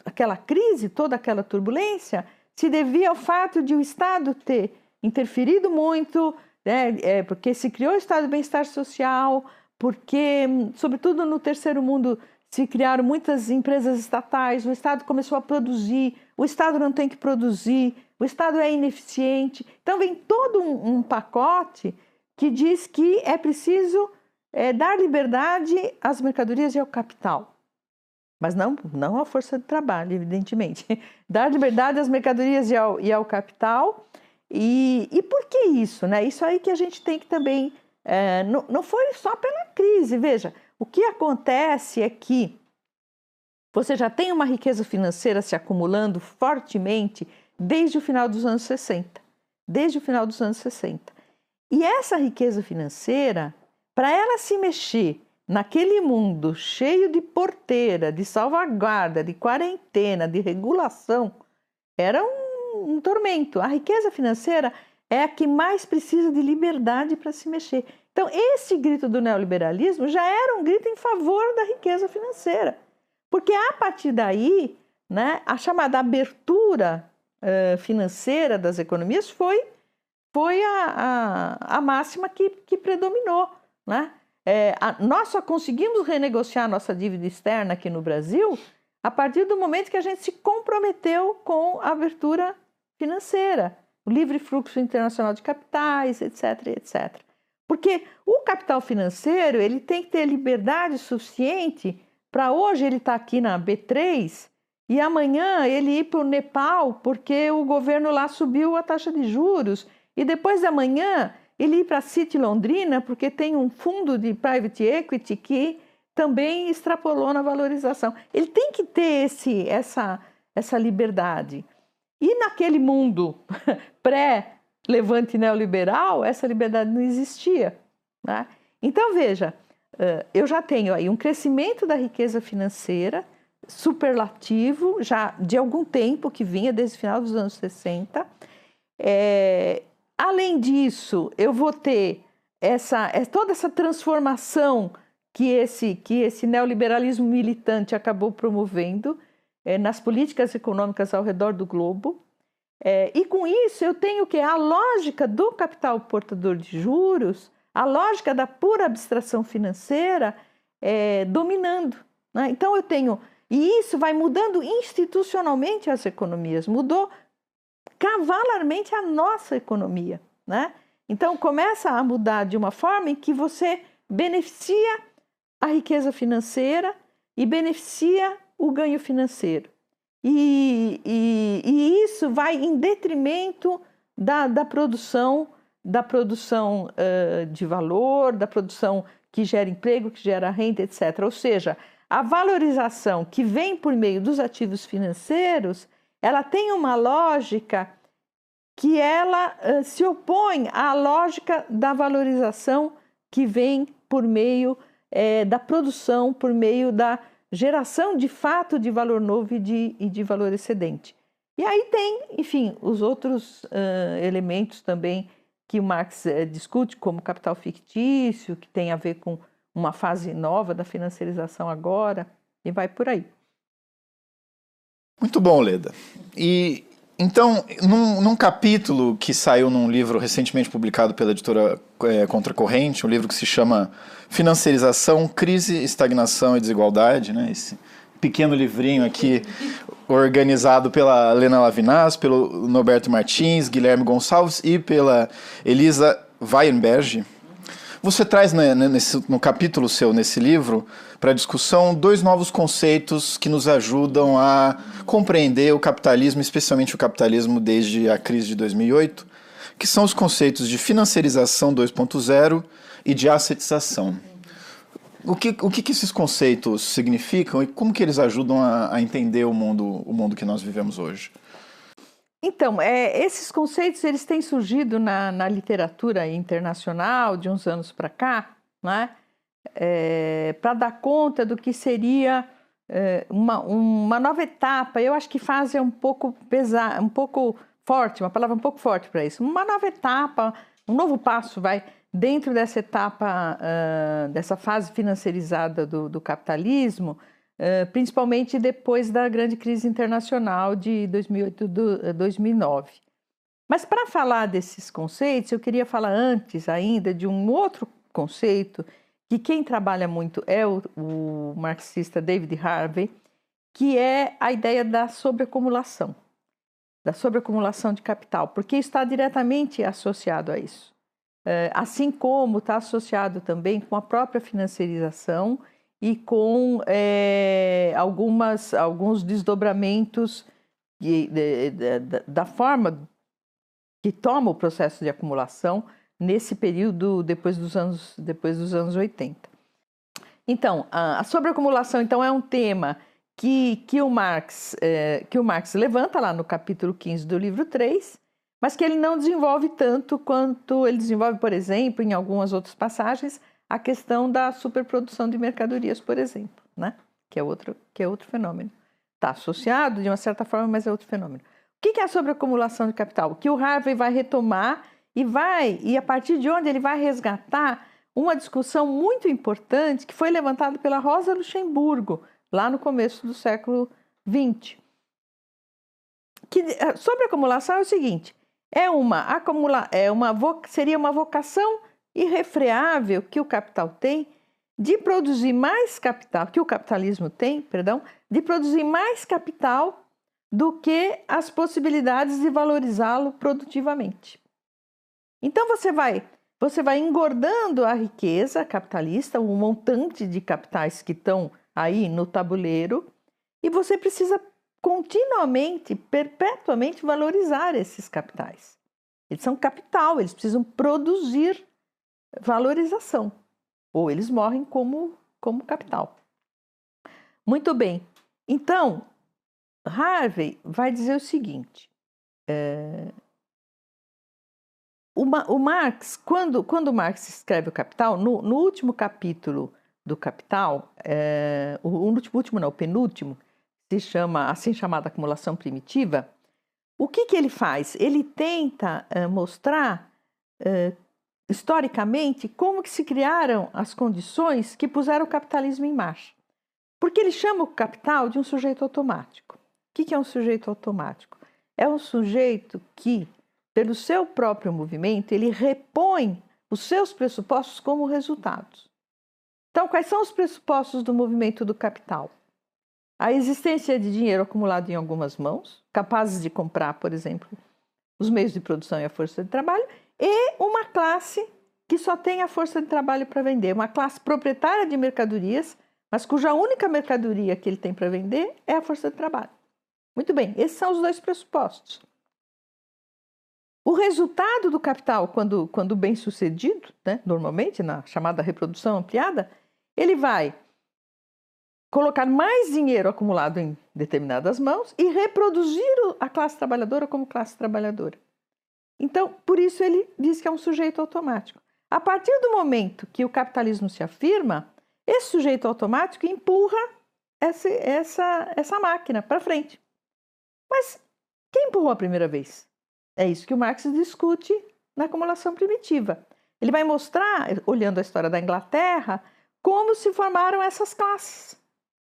aquela crise, toda aquela turbulência se devia ao fato de o Estado ter interferido muito, né? Porque se criou o Estado de Bem-Estar Social, porque, sobretudo no terceiro mundo, se criaram muitas empresas estatais, o Estado começou a produzir, o Estado não tem que produzir, o Estado é ineficiente. Então vem todo um pacote que diz que é preciso dar liberdade às mercadorias e ao capital. Mas não à força de trabalho, evidentemente. Dar liberdade às mercadorias e ao capital. E por que isso, né? Isso aí que a gente tem que também... não foi só pela crise, veja. O que acontece é que você já tem uma riqueza financeira se acumulando fortemente desde o final dos anos 60. Desde o final dos anos 60. E essa riqueza financeira, para ela se mexer naquele mundo cheio de porteira, de salvaguarda, de quarentena, de regulação, era um tormento. A riqueza financeira é a que mais precisa de liberdade para se mexer. Então, esse grito do neoliberalismo já era um grito em favor da riqueza financeira. Porque, a partir daí, né, a chamada abertura financeira das economias foi a máxima que predominou, né? Nós só conseguimos renegociar nossa dívida externa aqui no Brasil a partir do momento que a gente se comprometeu com a abertura financeira, o livre fluxo internacional de capitais, etc, etc. Porque o capital financeiro ele tem que ter liberdade suficiente para hoje ele estar aqui na B3 e amanhã ele ir para o Nepal porque o governo lá subiu a taxa de juros e depois de amanhã ele ir para a City Londrina porque tem um fundo de private equity que também extrapolou na valorização. Ele tem que ter essa liberdade. E naquele mundo pré-levante neoliberal, essa liberdade não existia, né? Então, veja, eu já tenho aí um crescimento da riqueza financeira superlativo, já de algum tempo, que vinha desde o final dos anos 60. Além disso, eu vou ter toda essa transformação que esse neoliberalismo militante acabou promovendo nas políticas econômicas ao redor do globo. E com isso eu tenho o quê? A lógica do capital portador de juros, a lógica da pura abstração financeira dominando, né? Então eu tenho... E isso vai mudando institucionalmente as economias, mudou cavalarmente a nossa economia, né? Então começa a mudar de uma forma em que você beneficia a riqueza financeira e beneficia o ganho financeiro. E isso vai em detrimento da produção de valor, da produção que gera emprego, que gera renda, etc. Ou seja, a valorização que vem por meio dos ativos financeiros, ela tem uma lógica que ela se opõe à lógica da valorização que vêm por meio da produção, por meio da geração de fato de valor novo e de valor excedente. E aí tem, enfim, os outros elementos também que o Marx discute, como capital fictício, que tem a ver com uma fase nova da financiarização agora, e vai por aí. Muito bom, Leda. E então, num capítulo que saiu num livro recentemente publicado pela editora Contracorrente, um livro que se chama Financiarização, Crise, Estagnação e Desigualdade, né? Esse pequeno livrinho aqui, organizado pela Lena Lavinaz, pelo Norberto Martins, Guilherme Gonçalves e pela Elisa Weinberg. Você traz no capítulo seu, nesse livro, para discussão, 2 novos conceitos que nos ajudam a compreender o capitalismo, especialmente o capitalismo desde a crise de 2008, que são os conceitos de financiarização 2.0 e de assetização. O que esses conceitos significam e como que eles ajudam a entender o mundo que nós vivemos hoje? Então, esses conceitos eles têm surgido na literatura internacional de uns anos para cá, né? Para dar conta do que seria uma nova etapa. Eu acho que fase é um pouco pesada, um pouco forte, uma palavra um pouco forte para isso. Uma nova etapa, um novo passo dentro dessa etapa, dessa fase financiarizada do capitalismo, principalmente depois da grande crise internacional de 2008-2009. Mas para falar desses conceitos, eu queria falar antes ainda de um outro conceito que quem trabalha muito é o marxista David Harvey, que é a ideia da sobreacumulação de capital, porque está diretamente associado a isso. Assim como está associado também com a própria financiarização e com alguns desdobramentos da forma que toma o processo de acumulação nesse período depois dos anos 80. Então, a sobreacumulação então, é um tema que o Marx levanta lá no capítulo 15 do livro 3, mas que ele não desenvolve tanto quanto ele desenvolve, por exemplo, em algumas outras passagens, a questão da superprodução de mercadorias, por exemplo, né? que é outro fenômeno. Está associado de uma certa forma, mas é outro fenômeno. O que é a sobreacumulação de capital? Que o Harvey vai retomar e a partir de onde ele vai resgatar uma discussão muito importante que foi levantada pela Rosa Luxemburgo, lá no começo do século XX. Sobreacumulação é o seguinte, seria uma vocação irrefreável que o capital tem de produzir mais capital, que o capitalismo tem, perdão, de produzir mais capital do que as possibilidades de valorizá-lo produtivamente. Então você vai engordando a riqueza capitalista, o montante de capitais que estão aí no tabuleiro, e você precisa continuamente, perpetuamente valorizar esses capitais. Eles são capital, eles precisam produzir valorização, ou eles morrem como capital. Muito bem, então Harvey vai dizer o seguinte, o Marx, quando Marx escreve o Capital, no último capítulo do Capital, o penúltimo, se chama a assim chamada acumulação primitiva, o que ele faz? Ele tenta mostrar historicamente como que se criaram as condições que puseram o capitalismo em marcha. Porque ele chama o capital de um sujeito automático. O que é um sujeito automático? É um sujeito que, pelo seu próprio movimento, ele repõe os seus pressupostos como resultados. Então, quais são os pressupostos do movimento do capital? A existência de dinheiro acumulado em algumas mãos, capazes de comprar, por exemplo, os meios de produção e a força de trabalho, e uma classe que só tem a força de trabalho para vender, uma classe proprietária de mercadorias, mas cuja única mercadoria que ele tem para vender é a força de trabalho. Muito bem, esses são os 2 pressupostos. O resultado do capital, quando bem sucedido, né, normalmente na chamada reprodução ampliada, ele vai colocar mais dinheiro acumulado em determinadas mãos e reproduzir a classe trabalhadora como classe trabalhadora. Então, por isso ele diz que é um sujeito automático. A partir do momento que o capitalismo se afirma, esse sujeito automático empurra essa máquina para frente. Mas quem empurrou a primeira vez? É isso que o Marx discute na acumulação primitiva. Ele vai mostrar, olhando a história da Inglaterra, como se formaram essas classes.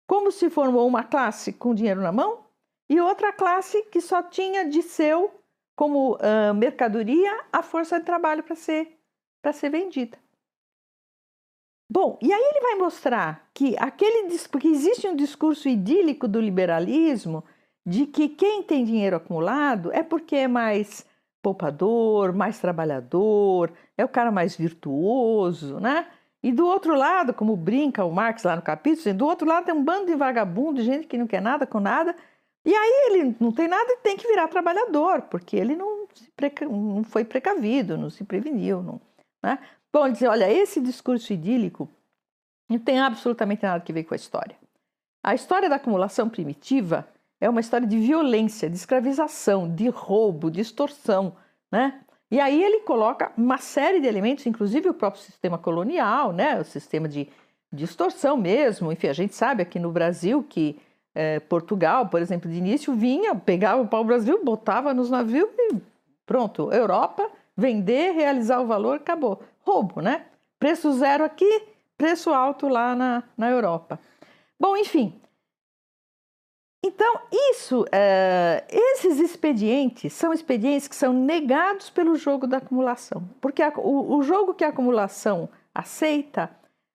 Como se formou uma classe com dinheiro na mão e outra classe que só tinha de seu como mercadoria a força de trabalho para ser vendida. Bom, e aí ele vai mostrar que porque existe um discurso idílico do liberalismo de que quem tem dinheiro acumulado é porque é mais poupador, mais trabalhador, é o cara mais virtuoso, né? E do outro lado, como brinca o Marx lá no capítulo, do outro lado tem um bando de vagabundo, gente que não quer nada com nada, e aí ele não tem nada e tem que virar trabalhador, porque ele não foi precavido, não se preveniu, né? Bom, ele diz, olha, esse discurso idílico não tem absolutamente nada a ver com a história. A história da acumulação primitiva é uma história de violência, de escravização, de roubo, de extorsão, né? E aí ele coloca uma série de elementos, inclusive o próprio sistema colonial, né? O sistema de extorsão mesmo. Enfim, a gente sabe aqui no Brasil que Portugal, por exemplo, de início vinha, pegava o pau-brasil, botava nos navios e pronto, Europa, vender, realizar o valor, acabou. Roubo, né? Preço zero aqui, preço alto lá na Europa. Bom, enfim. Então, esses expedientes são expedientes que são negados pelo jogo da acumulação. Porque o jogo que a acumulação aceita,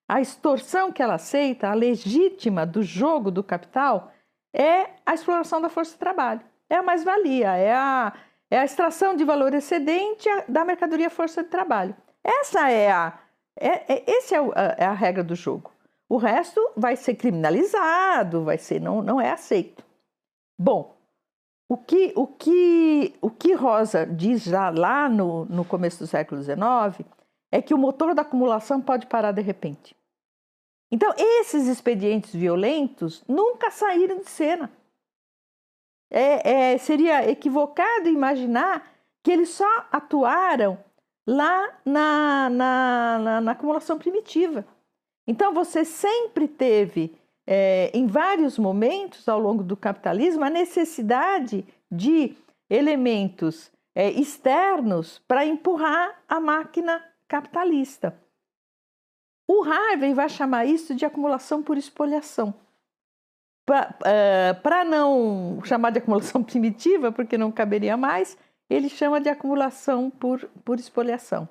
a extorsão que ela aceita, a legítima do jogo do capital, é a exploração da força de trabalho. É a mais-valia, é a extração de valor excedente da mercadoria força de trabalho. Essa é a regra do jogo. O resto vai ser criminalizado, não é aceito. Bom, o que Rosa diz lá no começo do século XIX é que o motor da acumulação pode parar de repente. Então, esses expedientes violentos nunca saíram de cena. Seria equivocado imaginar que eles só atuaram lá na acumulação primitiva. Então, você sempre teve, em vários momentos ao longo do capitalismo, a necessidade de elementos externos para empurrar a máquina capitalista. O Harvey vai chamar isso de acumulação por espoliação. Para não chamar de acumulação primitiva, porque não caberia mais, ele chama de acumulação por espoliação.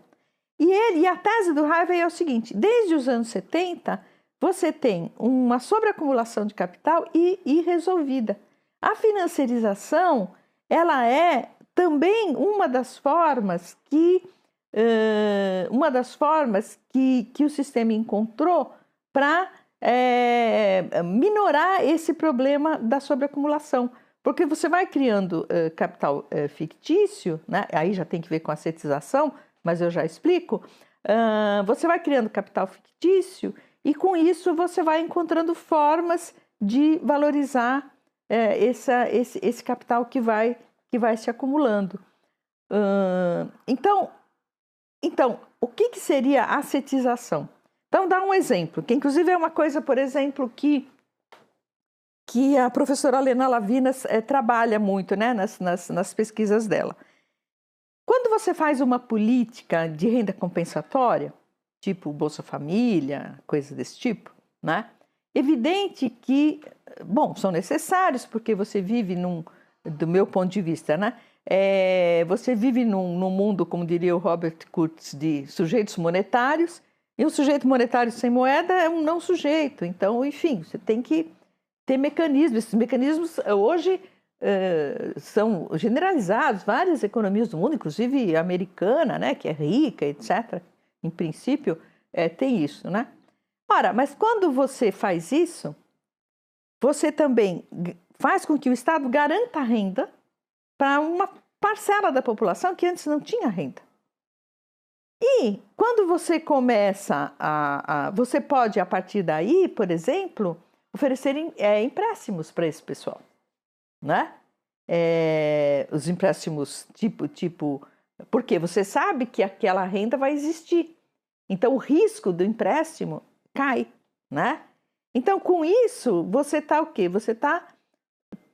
E a tese do Harvey é o seguinte: desde os anos 70, você tem uma sobreacumulação de capital irresolvida. A financiarização, ela é também uma das formas que o sistema encontrou para minorar esse problema da sobreacumulação. Porque você vai criando capital fictício, né? Aí já tem que ver com a ascetização, mas eu já explico. Você vai criando capital fictício e com isso você vai encontrando formas de valorizar esse capital que vai se acumulando. Então, o que seria a ascetização? Então, dá um exemplo, que inclusive é uma coisa, por exemplo, que a professora Helena Lavinas trabalha muito, né, nas pesquisas dela. Quando você faz uma política de renda compensatória, tipo Bolsa Família, coisa desse tipo, né? Evidente que, bom, são necessários porque você vive do meu ponto de vista, né? Você vive num mundo, como diria o Robert Kurtz, de sujeitos monetários, e um sujeito monetário sem moeda é um não sujeito. Então, enfim, você tem que ter mecanismos. Esses mecanismos hoje são generalizados, várias economias do mundo, inclusive a americana, né, que é rica, etc., em princípio, tem isso, né? Ora, mas quando você faz isso, você também faz com que o Estado garanta renda para uma parcela da população que antes não tinha renda. E quando você começa você pode, a partir daí, por exemplo, oferecer empréstimos para esse pessoal, né? Os empréstimos tipo, porque você sabe que aquela renda vai existir. Então, o risco do empréstimo cai, né? Então, com isso, você está o quê? Você está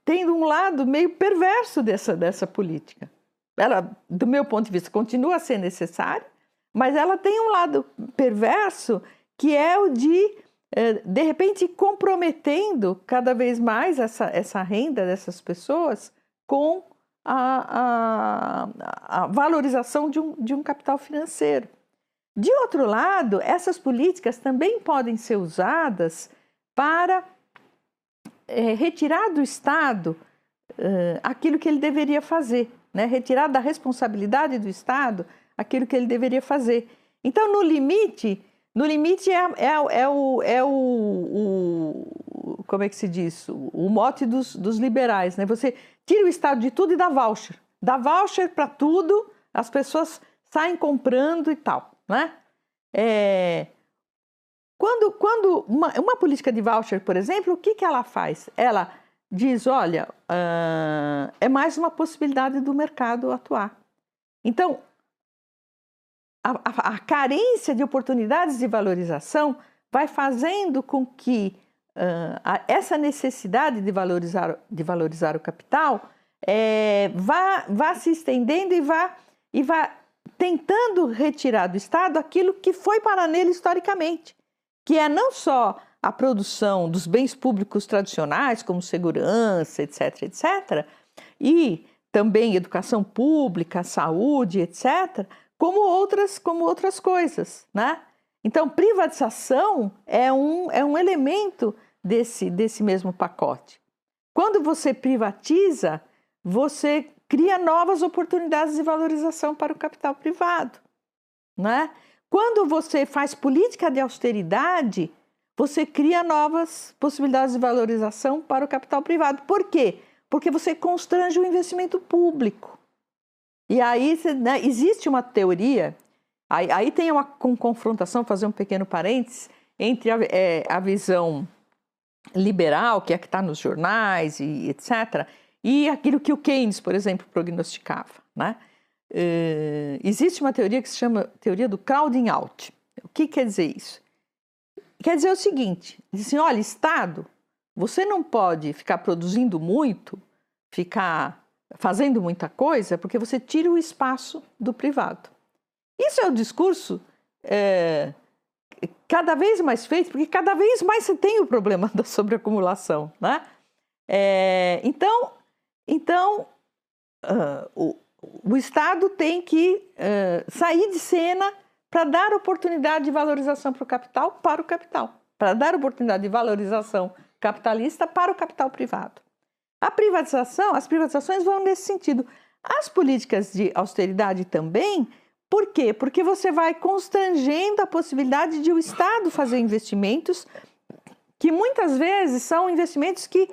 tendo um lado meio perverso dessa política. Ela, do meu ponto de vista, continua a ser necessária, mas ela tem um lado perverso que é o de repente, comprometendo cada vez mais essa renda dessas pessoas com a valorização de um capital financeiro. De outro lado, essas políticas também podem ser usadas para retirar do Estado aquilo que ele deveria fazer, né? Retirar da responsabilidade do Estado aquilo que ele deveria fazer. Então, no limite como é que se diz? O mote dos liberais, né? Você tira o Estado de tudo e dá voucher para tudo, as pessoas saem comprando e tal, né? Quando uma política de voucher, por exemplo, o que ela faz? Ela diz, olha, é mais uma possibilidade do mercado atuar. Então, a carência de oportunidades de valorização vai fazendo com que essa necessidade de valorizar o capital vá se estendendo e vá tentando retirar do Estado aquilo que foi para nele historicamente, que é não só a produção dos bens públicos tradicionais, como segurança, etc., etc., e também educação pública, saúde, etc., como outras coisas, né? Então, privatização é um elemento desse mesmo pacote. Quando você privatiza, você cria novas oportunidades de valorização para o capital privado, né? Quando você faz política de austeridade, você cria novas possibilidades de valorização para o capital privado. Por quê? Porque você constrange o investimento público. E aí, né, existe uma teoria, aí tem uma confrontação, fazer um pequeno parênteses, entre a visão liberal, que é a que está nos jornais, e etc., e aquilo que o Keynes, por exemplo, prognosticava, né? Existe uma teoria que se chama teoria do crowding out. O que quer dizer isso? Quer dizer o seguinte, diz assim, olha, Estado, você não pode ficar produzindo muito, ficar fazendo muita coisa, porque você tira o espaço do privado. Isso é o discurso cada vez mais feito, porque cada vez mais você tem o problema da sobreacumulação, né? Então o Estado tem que sair de cena para dar oportunidade de valorização para o capital, para dar oportunidade de valorização capitalista para o capital privado. As privatizações vão nesse sentido. As políticas de austeridade também, por quê? Porque você vai constrangendo a possibilidade de o Estado fazer investimentos que muitas vezes são investimentos que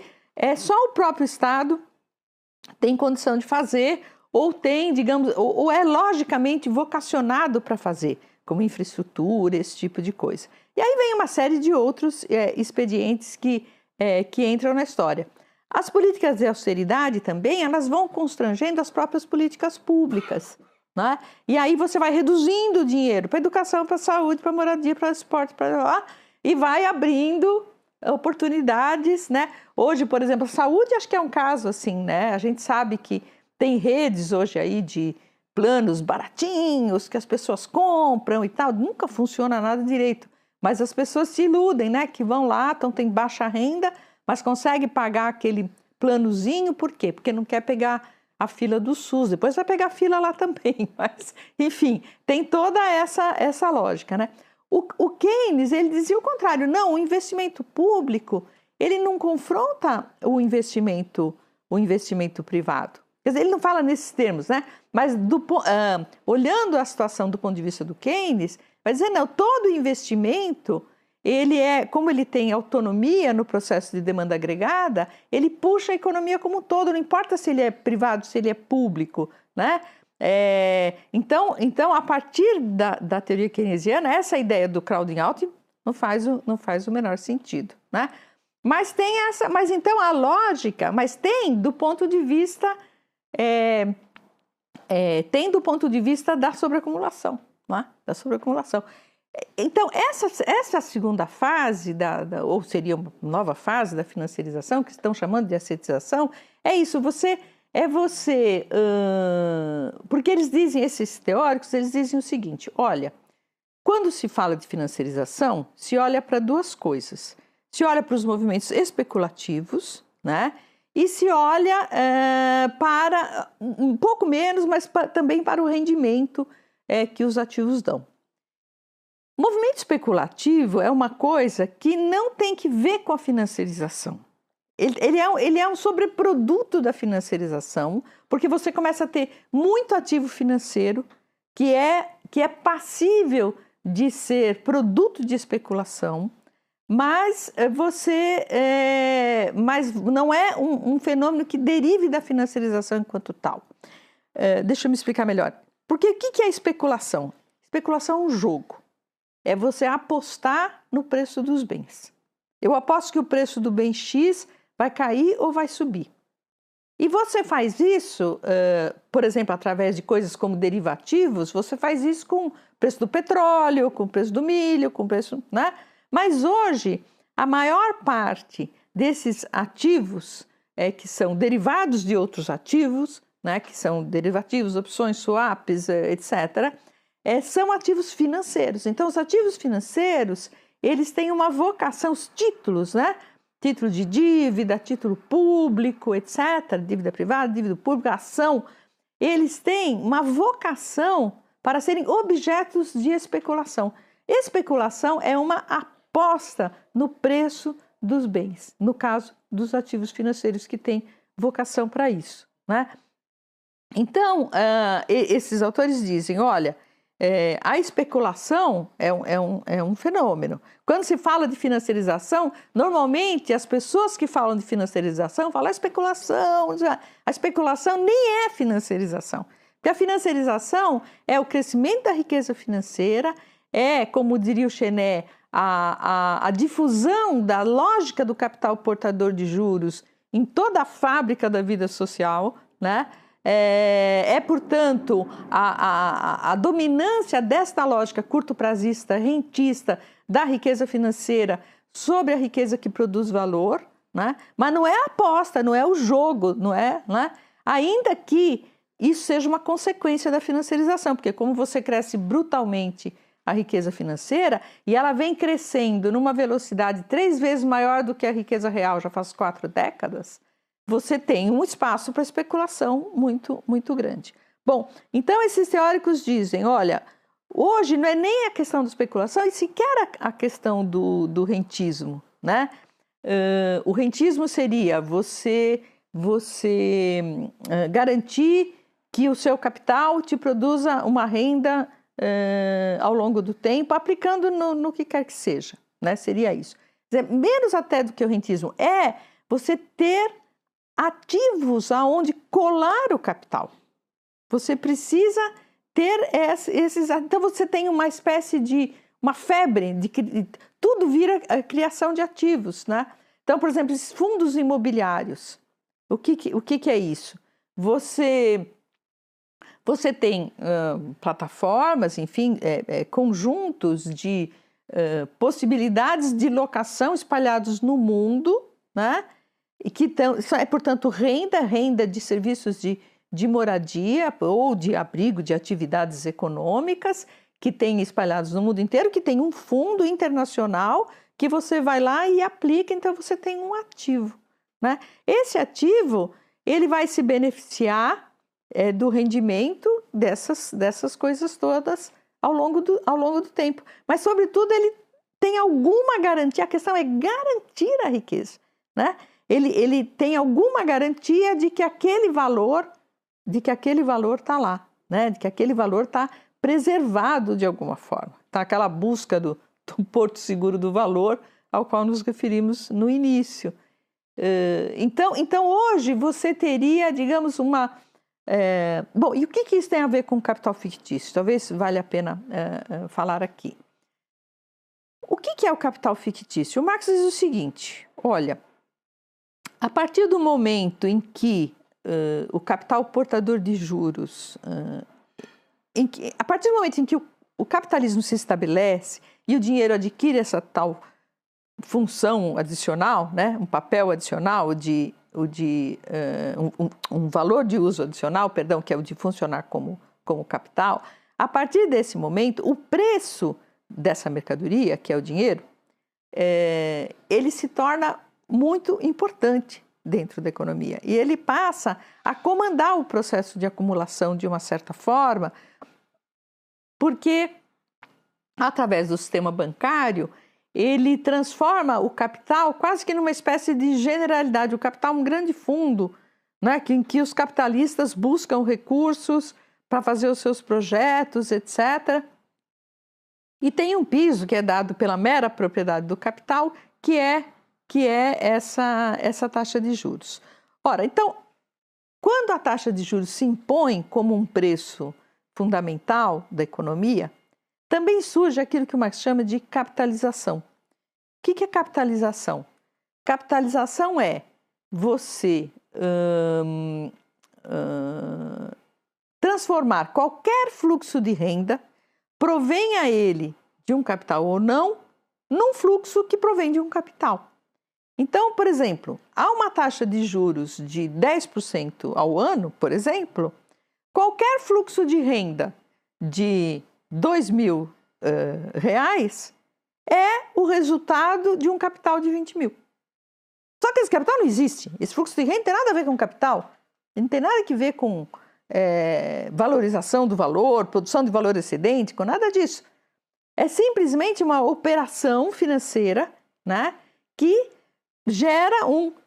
só o próprio Estado tem condição de fazer ou tem, digamos, ou é logicamente vocacionado para fazer, como infraestrutura, esse tipo de coisa. E aí vem uma série de outros expedientes que entram na história. As políticas de austeridade também, elas vão constrangendo as próprias políticas públicas, né? E aí você vai reduzindo o dinheiro para educação, para saúde, para moradia, para esporte, para lá, e vai abrindo oportunidades, né? Hoje, por exemplo, a saúde acho que é um caso assim, né? A gente sabe que tem redes hoje aí de planos baratinhos que as pessoas compram e tal, nunca funciona nada direito, mas as pessoas se iludem, né? Que vão lá, tem baixa renda, mas consegue pagar aquele planozinho, por quê? Porque não quer pegar a fila do SUS, depois vai pegar a fila lá também, mas enfim, tem toda essa lógica, né? O Keynes, ele dizia o contrário, não, o investimento público, ele não confronta o investimento privado. Quer dizer, ele não fala nesses termos, né? Mas olhando a situação do ponto de vista do Keynes, vai dizer, não, todo investimento, como ele tem autonomia no processo de demanda agregada, ele puxa a economia como um todo, não importa se ele é privado, se ele é público, né? Então, a partir da teoria keynesiana, essa ideia do crowding out não faz o menor sentido, né? Mas então a lógica, tem do ponto de vista da sobreacumulação, né? Da sobreacumulação. Então, essa segunda fase, ou seria uma nova fase da financiarização, que estão chamando de assetização, é isso, porque eles dizem, esses teóricos, eles dizem o seguinte, olha, quando se fala de financiarização, se olha para duas coisas, se olha para os movimentos especulativos, né? E se olha para, um pouco menos, mas também para o rendimento que os ativos dão. O movimento especulativo é uma coisa que não tem que ver com a financiarização. Ele é um sobreproduto da financiarização, porque você começa a ter muito ativo financeiro que é passível de ser produto de especulação, mas mas não é um fenômeno que derive da financiarização enquanto tal. Deixa eu me explicar melhor. Porque o que é especulação? Especulação é um jogo. É você apostar no preço dos bens. Eu aposto que o preço do bem X vai cair ou vai subir. E você faz isso, por exemplo, através de coisas como derivativos, você faz isso com o preço do petróleo, com o preço do milho, com o preço, né? Mas hoje, a maior parte desses ativos que são derivados de outros ativos, né, que são derivativos, opções, swaps, etc., são ativos financeiros. Então, os ativos financeiros, eles têm uma vocação, os títulos, né? Título de dívida, título público, etc., dívida privada, dívida pública, ação, eles têm uma vocação para serem objetos de especulação. Especulação é uma aposta no preço dos bens, no caso dos ativos financeiros que têm vocação para isso, né? Então, esses autores dizem, olha, a especulação é um fenômeno. Quando se fala de financiarização, normalmente as pessoas que falam de financiarização falam especulação. A especulação nem é financiarização. Porque a financiarização é o crescimento da riqueza financeira, como diria o Chenet, a difusão da lógica do capital portador de juros em toda a fábrica da vida social, né? Portanto, a dominância desta lógica curto-prazista, rentista, da riqueza financeira sobre a riqueza que produz valor, né? Mas não é a aposta, não é o jogo, não é, né? Ainda que isso seja uma consequência da financiarização, porque como você cresce brutalmente a riqueza financeira e ela vem crescendo numa velocidade 3 vezes maior do que a riqueza real já faz 4 décadas, você tem um espaço para especulação muito, muito grande. Bom, então esses teóricos dizem, olha, hoje não é nem a questão da especulação e sequer a questão do rentismo, né? O rentismo seria você garantir que o seu capital te produza uma renda ao longo do tempo, aplicando no que quer que seja, né? Seria isso. Quer dizer, menos até do que o rentismo, você ter ativos aonde colar o capital. Você precisa ter esses... Então, você tem uma espécie de... uma febre, tudo vira a criação de ativos, né? Então, por exemplo, esses fundos imobiliários. O que é isso? Você tem plataformas, enfim, conjuntos de possibilidades de locação espalhados no mundo, né? E que portanto, renda de serviços de moradia ou de abrigo de atividades econômicas que tem espalhados no mundo inteiro, que tem um fundo internacional que você vai lá e aplica, então você tem um ativo, né? Esse ativo, ele vai se beneficiar do rendimento dessas coisas todas ao longo do tempo. Mas, sobretudo, ele tem alguma garantia, a questão é garantir a riqueza, né? Ele tem alguma garantia de que aquele valor está lá, né? De que aquele valor está preservado de alguma forma. Tá aquela busca do porto seguro do valor ao qual nos referimos no início. Então hoje você teria, digamos, uma... Bom, e o que isso tem a ver com capital fictício? Talvez valha a pena falar aqui. O que é o capital fictício? O Marx diz o seguinte, olha... A partir do momento em que o capital portador de juros, a partir do momento em que o capitalismo se estabelece e o dinheiro adquire essa tal função adicional, né? Um papel adicional, um valor de uso adicional, perdão, que é o de funcionar como capital, a partir desse momento, o preço dessa mercadoria, que é o dinheiro, ele se torna muito importante dentro da economia. E ele passa a comandar o processo de acumulação de uma certa forma, porque, através do sistema bancário, ele transforma o capital quase que numa espécie de generalidade. O capital é um grande fundo, né, em que os capitalistas buscam recursos para fazer os seus projetos, etc. E tem um piso que é dado pela mera propriedade do capital, que é essa taxa de juros. Ora, então, quando a taxa de juros se impõe como um preço fundamental da economia, também surge aquilo que o Marx chama de capitalização. O que é capitalização? Capitalização é você transformar qualquer fluxo de renda, provenha ele de um capital ou não, num fluxo que provém de um capital. Então, por exemplo, há uma taxa de juros de 10% ao ano, por exemplo, qualquer fluxo de renda de R$2.000 é o resultado de um capital de 20 mil. Só que esse capital não existe. Esse fluxo de renda não tem nada a ver com capital. Não tem nada a ver com valorização do valor, produção de valor excedente, com nada disso. É simplesmente uma operação financeira, né, que gera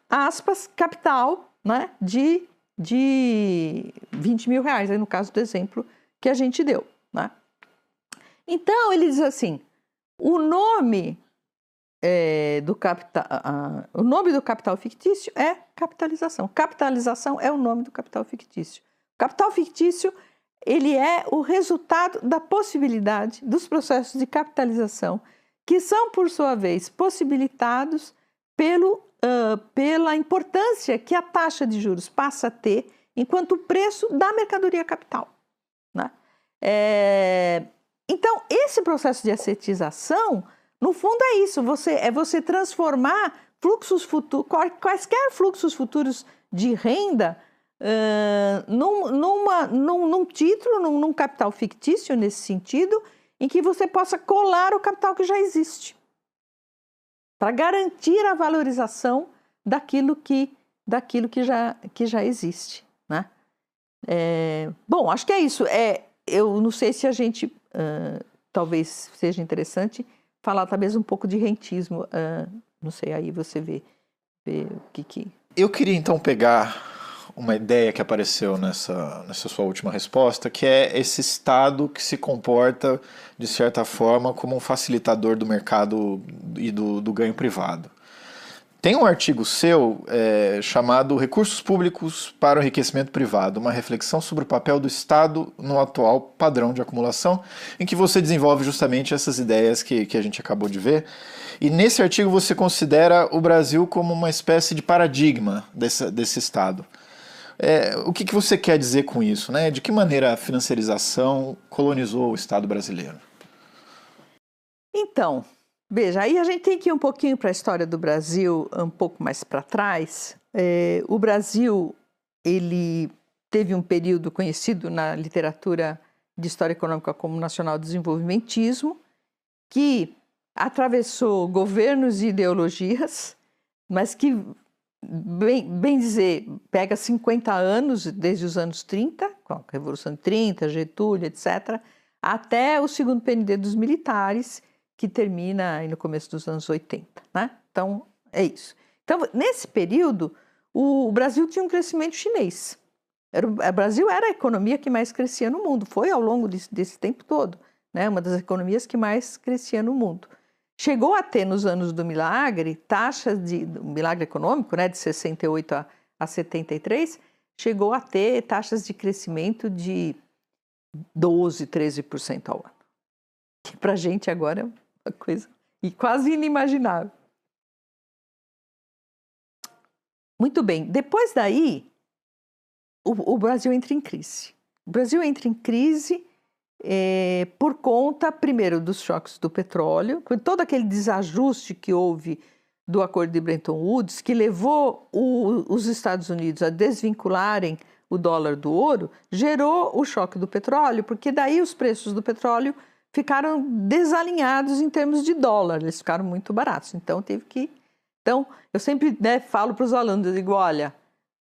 aspas, capital, né, de R$20.000, aí no caso do exemplo que a gente deu, né? Então, ele diz assim, o nome do capital fictício é capitalização. Capitalização é o nome do capital fictício. O capital fictício, ele é o resultado da possibilidade dos processos de capitalização, que são, por sua vez, possibilitados pela importância que a taxa de juros passa a ter enquanto preço da mercadoria capital, né? Então, esse processo de assetização, no fundo é isso, você transformar fluxos futuros, quaisquer fluxos futuros de renda num título, num capital fictício nesse sentido, em que você possa colar o capital que já existe, para garantir a valorização daquilo que já existe, né? Bom, acho que é isso. Eu não sei se a gente, talvez seja interessante falar talvez um pouco de rentismo. Não sei, aí você vê o que... Eu queria então pegar uma ideia que apareceu nessa sua última resposta, que é esse Estado que se comporta, de certa forma, como um facilitador do mercado e do ganho privado. Tem um artigo seu chamado Recursos Públicos para o Enriquecimento Privado, uma reflexão sobre o papel do Estado no atual padrão de acumulação, em que você desenvolve justamente essas ideias que a gente acabou de ver. E nesse artigo você considera o Brasil como uma espécie de paradigma desse Estado. O que você quer dizer com isso, né? De que maneira a financiarização colonizou o Estado brasileiro? Então, veja, aí a gente tem que ir um pouquinho para a história do Brasil, um pouco mais para trás. O Brasil, ele teve um período conhecido na literatura de história econômica como nacional-desenvolvimentismo, que atravessou governos e ideologias, mas que, bem dizer, pega 50 anos, desde os anos 30, com a Revolução de 30, Getúlio, etc., até o segundo PND dos militares, que termina aí no começo dos anos 80, né? Então, é isso. Então, nesse período, o Brasil tinha um crescimento chinês. O Brasil era a economia que mais crescia no mundo, foi ao longo desse tempo todo, né? Uma das economias que mais crescia no mundo. Chegou a ter, nos anos do milagre, taxas do milagre econômico, né, de 68 a 73, chegou a ter taxas de crescimento de 12%, 13% ao ano. Que para a gente agora é uma coisa quase inimaginável. Muito bem, depois daí, o Brasil entra em crise. O Brasil entra em crise por conta, primeiro, dos choques do petróleo, com todo aquele desajuste que houve do Acordo de Bretton Woods, que levou os Estados Unidos a desvincularem o dólar do ouro, gerou o choque do petróleo, porque daí os preços do petróleo ficaram desalinhados em termos de dólar, eles ficaram muito baratos. Então, eu sempre falo para os alunos, eu digo, olha,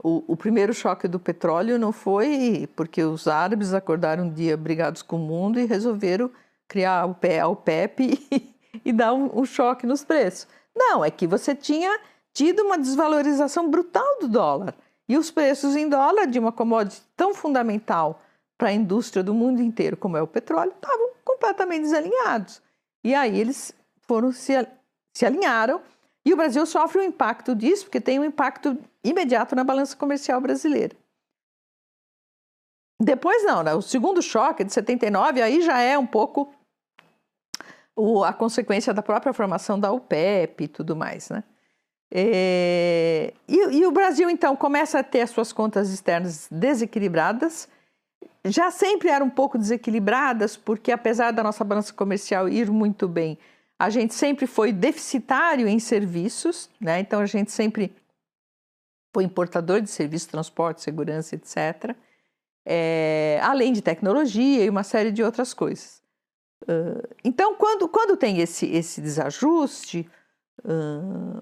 o primeiro choque do petróleo não foi porque os árabes acordaram um dia brigados com o mundo e resolveram criar a OPEP e dar um choque nos preços. Não, é que você tinha tido uma desvalorização brutal do dólar. E os preços em dólar de uma commodity tão fundamental para a indústria do mundo inteiro como é o petróleo estavam completamente desalinhados. E aí eles se alinharam e o Brasil sofre o impacto disso, porque tem um impacto imediato na balança comercial brasileira. Depois não, né? O segundo choque de 79, aí já é um pouco a consequência da própria formação da OPEP e tudo mais, né? E o Brasil, então, começa a ter as suas contas externas desequilibradas. Já sempre eram um pouco desequilibradas, porque apesar da nossa balança comercial ir muito bem, a gente sempre foi deficitário em serviços, né? Então a gente sempre foi importador de serviços, transporte, segurança, etc. Além de tecnologia e uma série de outras coisas. Então, quando tem esse desajuste,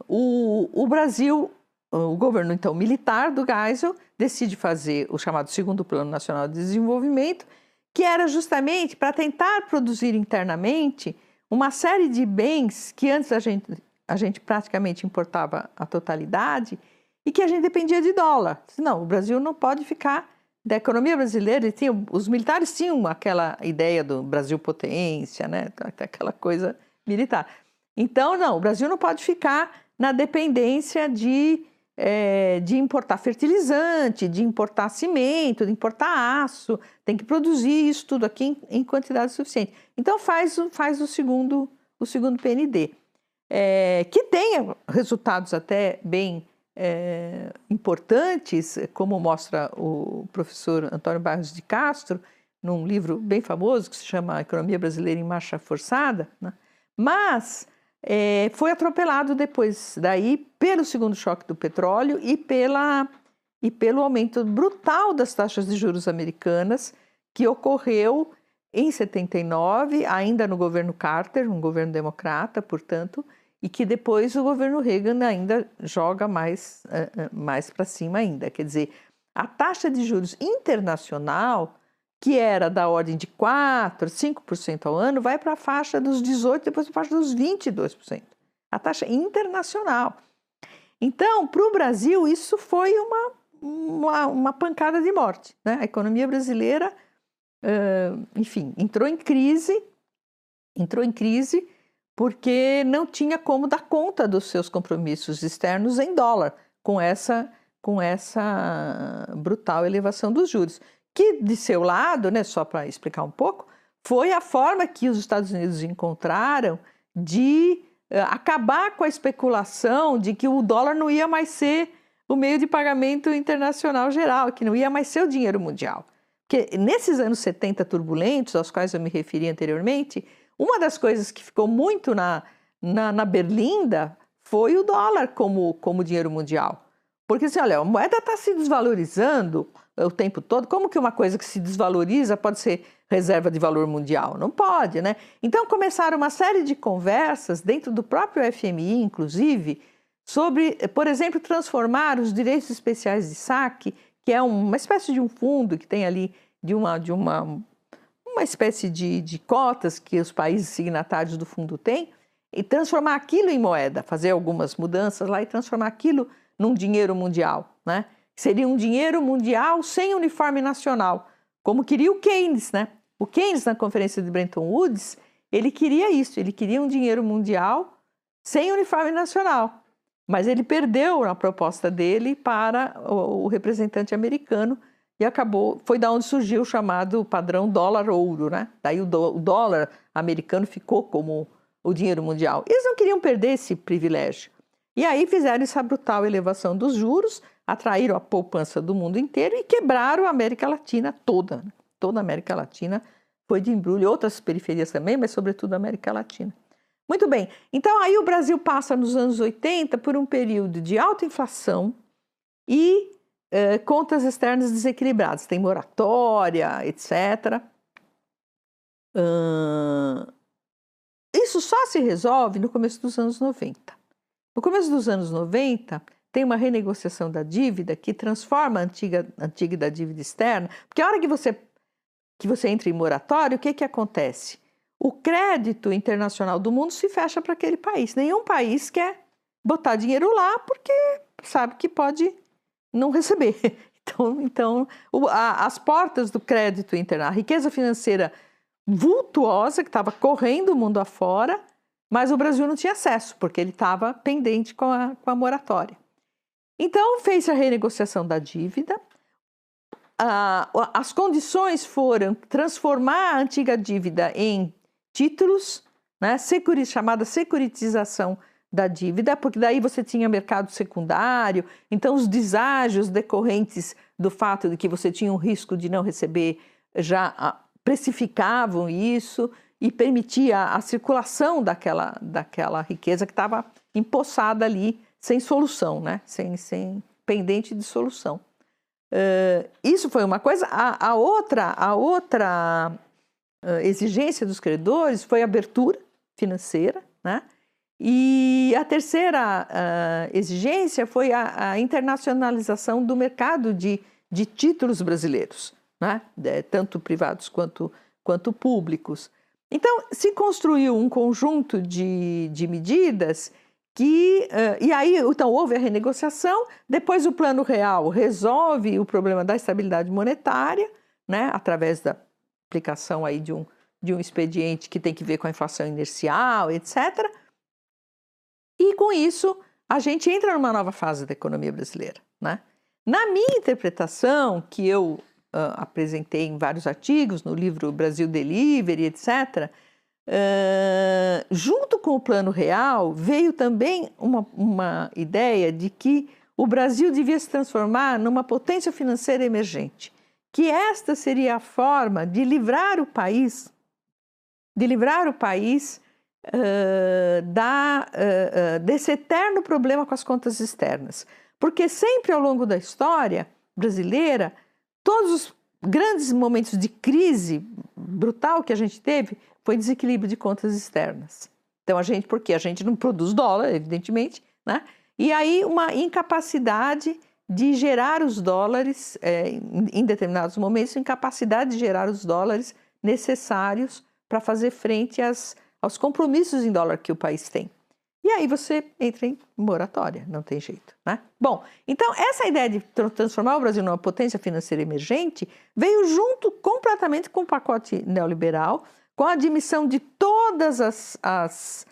o Brasil, o governo então militar do Geisel, decide fazer o chamado Segundo Plano Nacional de Desenvolvimento, que era justamente para tentar produzir internamente uma série de bens que antes a gente praticamente importava a totalidade e que a gente dependia de dólar. Não, o Brasil não pode ficar da economia brasileira. Os militares tinham aquela ideia do Brasil potência, né? Aquela coisa militar. Então, não, o Brasil não pode ficar na dependência de importar fertilizante, de importar cimento, de importar aço. Tem que produzir isso tudo aqui em quantidade suficiente. Então, faz o segundo PND, que tem resultados até bem importantes, como mostra o professor Antônio Barros de Castro, num livro bem famoso que se chama Economia Brasileira em Marcha Forçada, né? Mas foi atropelado depois daí pelo segundo choque do petróleo e pelo aumento brutal das taxas de juros americanas, que ocorreu em 79, ainda no governo Carter, um governo democrata, portanto, e que depois o governo Reagan ainda joga mais para cima ainda. Quer dizer, a taxa de juros internacional, que era da ordem de 4%, 5% ao ano, vai para a faixa dos 18%, depois para a faixa dos 22%. A taxa internacional. Então, para o Brasil, isso foi uma pancada de morte, né? A economia brasileira, enfim, entrou em crise porque não tinha como dar conta dos seus compromissos externos em dólar, com essa brutal elevação dos juros. Que, de seu lado, né, só para explicar um pouco, foi a forma que os Estados Unidos encontraram de acabar com a especulação de que o dólar não ia mais ser o meio de pagamento internacional geral, que não ia mais ser o dinheiro mundial. Porque nesses anos 70 turbulentos, aos quais eu me referi anteriormente, uma das coisas que ficou muito na berlinda foi o dólar como dinheiro mundial. Porque, assim, olha, a moeda está se desvalorizando o tempo todo. Como que uma coisa que se desvaloriza pode ser reserva de valor mundial? Não pode, né? Então, começaram uma série de conversas dentro do próprio FMI, inclusive, sobre, por exemplo, transformar os direitos especiais de saque, que é uma espécie de um fundo que tem ali de uma espécie de cotas que os países signatários do fundo têm, e transformar aquilo em moeda, fazer algumas mudanças lá e transformar aquilo num dinheiro mundial, né? Seria um dinheiro mundial sem uniforme nacional, como queria o Keynes, né? O Keynes, na conferência de Bretton Woods, ele queria isso, ele queria um dinheiro mundial sem uniforme nacional, mas ele perdeu a proposta dele para o representante americano e foi da onde surgiu o chamado padrão dólar-ouro, né? Daí o dólar americano ficou como o dinheiro mundial. Eles não queriam perder esse privilégio. E aí fizeram essa brutal elevação dos juros, atraíram a poupança do mundo inteiro e quebraram a América Latina toda. Toda a América Latina foi de embrulho, outras periferias também, mas sobretudo a América Latina. Muito bem, então aí o Brasil passa nos anos 80 por um período de alta inflação e contas externas desequilibradas, tem moratória, etc. Isso só se resolve no começo dos anos 90. No começo dos anos 90, tem uma renegociação da dívida que transforma a antiga dívida externa, porque a hora que você entra em moratório, o que acontece? O crédito internacional do mundo se fecha para aquele país. Nenhum país quer botar dinheiro lá porque sabe que pode não receber. Então as portas do crédito internacional, a riqueza financeira vultuosa que estava correndo o mundo afora, mas o Brasil não tinha acesso, porque ele estava pendente com a moratória. Então, fez a renegociação da dívida. As condições foram transformar a antiga dívida em títulos, né, chamada securitização da dívida, porque daí você tinha mercado secundário, então os deságios decorrentes do fato de que você tinha um risco de não receber já precificavam isso e permitia a circulação daquela riqueza que estava empossada ali, sem solução, né? sem pendente de solução. Isso foi uma coisa. A outra exigência dos credores foi a abertura financeira, né? E a terceira exigência foi a internacionalização do mercado de títulos brasileiros, né? Tanto privados quanto públicos. Então, se construiu um conjunto de medidas e aí, então, houve a renegociação, depois o Plano Real resolve o problema da estabilidade monetária, né, através da aplicação aí de um expediente que tem que ver com a inflação inercial, etc. E com isso, a gente entra numa nova fase da economia brasileira, né? Na minha interpretação, que eu apresentei em vários artigos, no livro Brasil Delivery, etc., junto com o Plano Real, veio também uma ideia de que o Brasil devia se transformar numa potência financeira emergente, que esta seria a forma de livrar o país desse eterno problema com as contas externas. Porque sempre ao longo da história brasileira, todos os grandes momentos de crise brutal que a gente teve foi desequilíbrio de contas externas. Então, porque a gente não produz dólar, evidentemente, né? E aí uma incapacidade de gerar os dólares, em determinados momentos, incapacidade de gerar os dólares necessários para fazer frente aos compromissos em dólar que o país tem. E aí você entra em moratória, não tem jeito, né? Bom, então essa ideia de transformar o Brasil numa potência financeira emergente veio junto completamente com o pacote neoliberal, com a admissão de todas as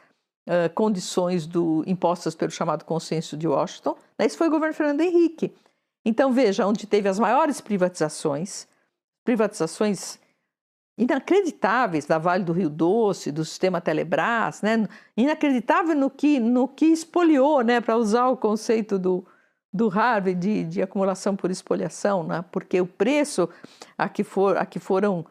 condições impostas pelo chamado Consenso de Washington. Esse foi o governo Fernando Henrique. Então veja, onde teve as maiores privatizações inacreditáveis da Vale do Rio Doce, do sistema Telebrás, né? Inacreditável no que espoliou, né? Para usar o conceito do Harvey de acumulação por espoliação, né? Porque o preço a que foram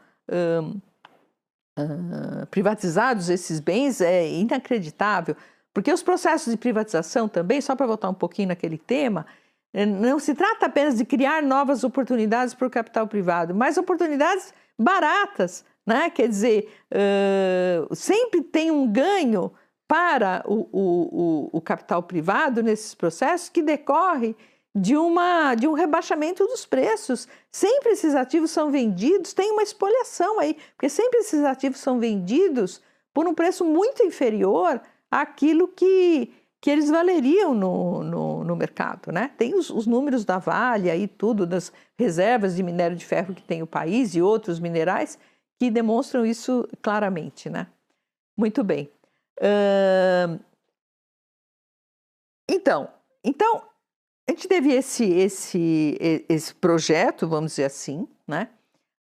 privatizados esses bens é inacreditável, porque os processos de privatização também, só para voltar um pouquinho naquele tema, não se trata apenas de criar novas oportunidades para o capital privado, mas oportunidades baratas, né? Quer dizer, sempre tem um ganho para o capital privado nesses processos que decorre de um rebaixamento dos preços. Sempre esses ativos são vendidos, tem uma espoliação aí, porque sempre esses ativos são vendidos por um preço muito inferior àquilo que eles valeriam no mercado, né? Tem os números da Vale aí, tudo, das reservas de minério de ferro que tem o país e outros minerais que demonstram isso claramente, né? Muito bem. Então, a gente teve esse projeto, vamos dizer assim, né?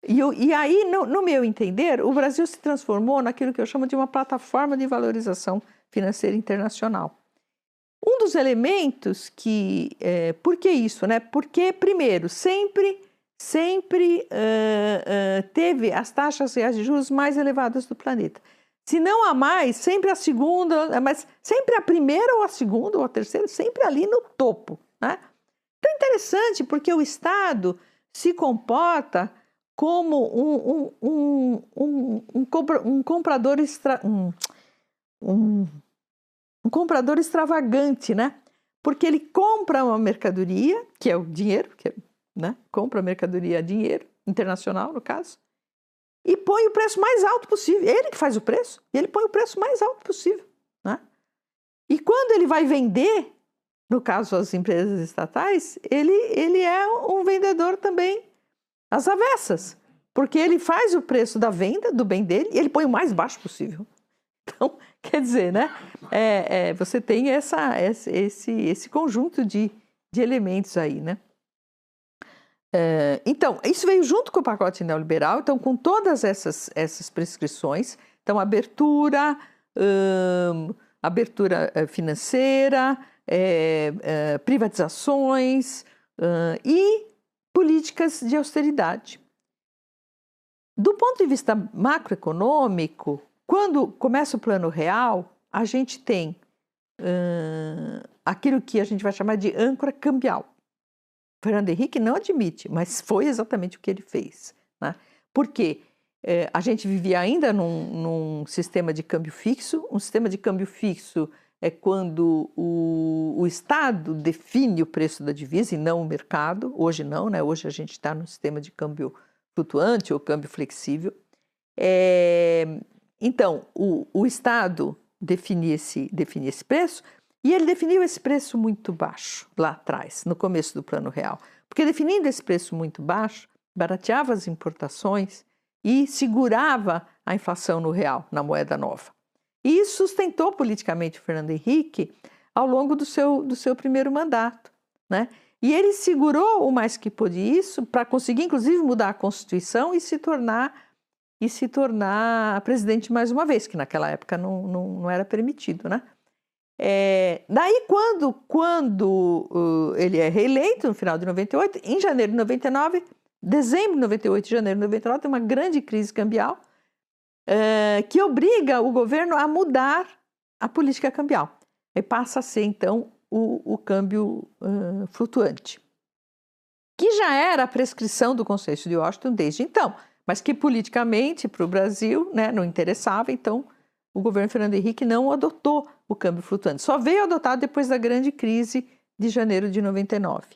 E aí, no meu entender, o Brasil se transformou naquilo que eu chamo de uma plataforma de valorização financeira internacional. Um dos elementos por que isso, né? Porque, primeiro, sempre sempre teve as taxas reais de juros mais elevadas do planeta. Se não a mais, sempre a segunda, mas sempre a primeira ou a segunda ou a terceira, sempre ali no topo, né? Então é interessante porque o Estado se comporta como um comprador extravagante, né? Porque ele compra uma mercadoria, que é o dinheiro, né? Compra a mercadoria, dinheiro, internacional no caso, e põe o preço mais alto possível. Ele que faz o preço, e ele põe o preço mais alto possível, né? E quando ele vai vender, no caso as empresas estatais, ele é um vendedor também às avessas, porque ele faz o preço da venda do bem dele e ele põe o mais baixo possível. Então, quer dizer, né? Você tem esse conjunto de elementos aí, né? Então, isso veio junto com o pacote neoliberal, então, com todas essas prescrições. Então, abertura financeira, privatizações e políticas de austeridade. Do ponto de vista macroeconômico, quando começa o Plano Real, a gente tem aquilo que a gente vai chamar de âncora cambial. Fernando Henrique não admite, mas foi exatamente o que ele fez, né? Porque a gente vivia ainda num sistema de câmbio fixo. Um sistema de câmbio fixo é quando o Estado define o preço da divisa e não o mercado. Hoje não, né? Hoje a gente está no sistema de câmbio flutuante ou câmbio flexível. Então, o Estado definia esse preço, e ele definiu esse preço muito baixo lá atrás, no começo do Plano Real. Porque definindo esse preço muito baixo, barateava as importações e segurava a inflação no real, na moeda nova. E isso sustentou politicamente o Fernando Henrique ao longo do seu primeiro mandato, né? E ele segurou o mais que pôde isso para conseguir, inclusive, mudar a Constituição e se tornar presidente mais uma vez, que naquela época não era permitido, né? Daí, quando ele é reeleito, no final de 98, em janeiro de 99, dezembro de 98 e janeiro de 99, tem uma grande crise cambial que obriga o governo a mudar a política cambial. E passa a ser, então, o câmbio flutuante, que já era a prescrição do Consenso de Washington desde então, mas que politicamente para o Brasil, né, não interessava. Então o governo Fernando Henrique não adotou o câmbio flutuante, só veio adotar depois da grande crise de janeiro de 99.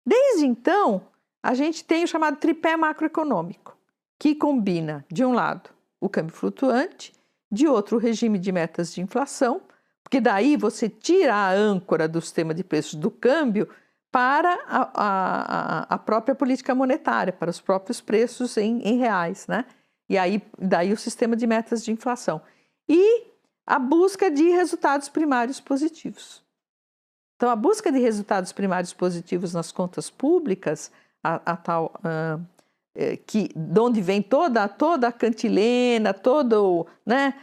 Desde então, a gente tem o chamado tripé macroeconômico, que combina, de um lado, o câmbio flutuante, de outro, o regime de metas de inflação, porque daí você tira a âncora do sistema de preços do câmbio para a própria política monetária, para os próprios preços em reais, né? E aí, daí o sistema de metas de inflação. E a busca de resultados primários positivos. Então, a busca de resultados primários positivos nas contas públicas, de onde vem toda a cantilena, todo né,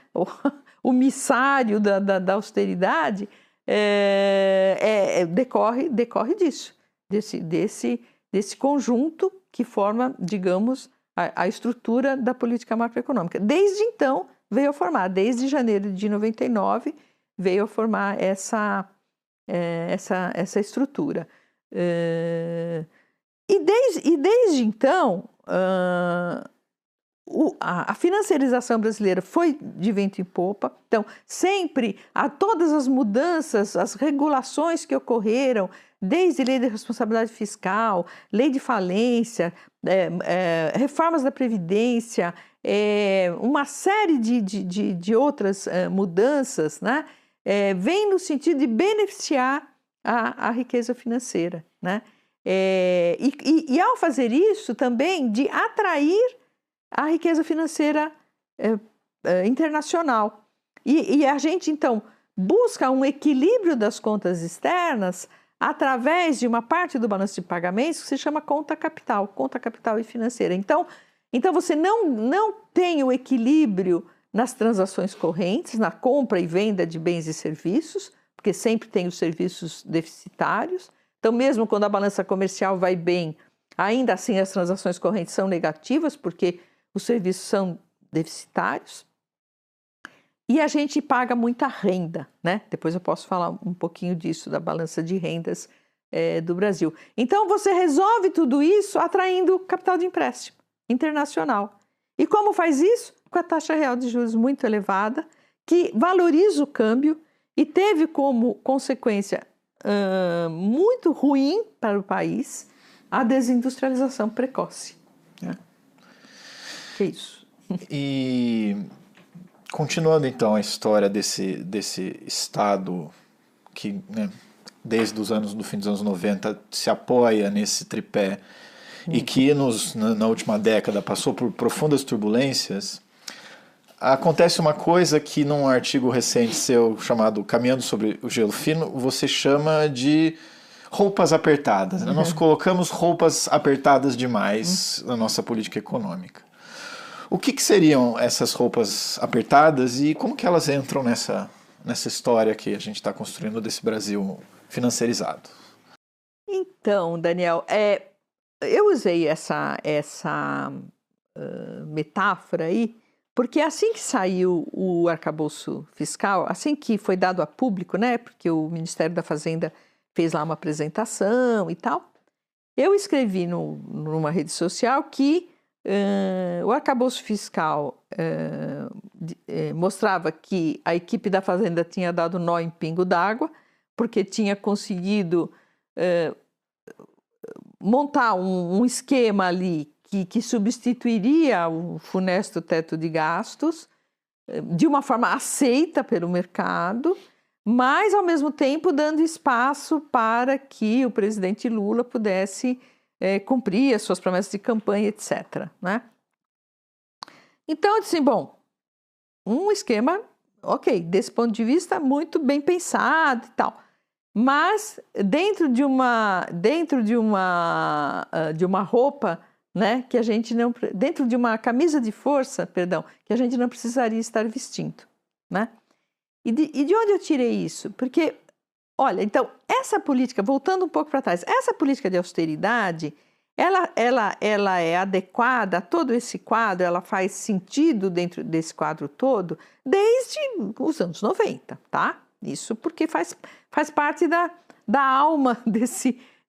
o missário da austeridade, decorre disso, desse conjunto que forma, digamos, a estrutura da política macroeconômica. Desde então, veio a formar, desde janeiro de 99, veio a formar essa estrutura. E desde então, a financiarização brasileira foi de vento em popa. Então, sempre, todas as mudanças, as regulações que ocorreram, desde lei de responsabilidade fiscal, lei de falência, reformas da Previdência, uma série de outras mudanças, né, vem no sentido de beneficiar a riqueza financeira, né? E ao fazer isso também de atrair a riqueza financeira internacional. E a gente, então, busca um equilíbrio das contas externas através de uma parte do balanço de pagamentos que se chama conta capital e financeira. Então você não tem o equilíbrio nas transações correntes, na compra e venda de bens e serviços, porque sempre tem os serviços deficitários. Então, mesmo quando a balança comercial vai bem, Ainda assim, as transações correntes são negativas, porque os serviços são deficitários. E a gente paga muita renda, né? Depois eu posso falar um pouquinho disso, da balança de rendas do Brasil. Então, você resolve tudo isso atraindo capital de empréstimo internacional. E como faz isso? Com a taxa real de juros muito elevada, que valoriza o câmbio e teve como consequência muito ruim para o país a desindustrialização precoce. Né? Que é isso. E continuando então a história desse Estado que, né, desde do fim dos anos 90 se apoia nesse tripé e que na última década passou por profundas turbulências, acontece uma coisa que num artigo recente seu chamado Caminhando sobre o Gelo Fino, você chama de roupas apertadas. Né? Nós colocamos roupas apertadas demais na nossa política econômica. O que seriam essas roupas apertadas e como que elas entram nessa história que a gente está construindo desse Brasil financiarizado? Então, Daniel, eu usei essa metáfora aí, porque assim que saiu o arcabouço fiscal, assim que foi dado a público, né, porque o Ministério da Fazenda fez lá uma apresentação e tal, eu escrevi numa rede social que o arcabouço fiscal mostrava que a equipe da Fazenda tinha dado nó em pingo d'água, porque tinha conseguido montar um esquema ali que substituiria o funesto teto de gastos de uma forma aceita pelo mercado, mas ao mesmo tempo dando espaço para que o presidente Lula pudesse cumprir as suas promessas de campanha, etc. Né? Então, eu disse, bom, um esquema, ok, desse ponto de vista, muito bem pensado e tal. Mas dentro de uma roupa, né, que a gente não, dentro de uma camisa de força, perdão, que a gente não precisaria estar vestindo, né? E de onde eu tirei isso? Porque, olha, então, essa política, voltando um pouco para trás, essa política de austeridade, ela é adequada a todo esse quadro, ela faz sentido dentro desse quadro todo desde os anos 90, tá? Isso porque faz parte da alma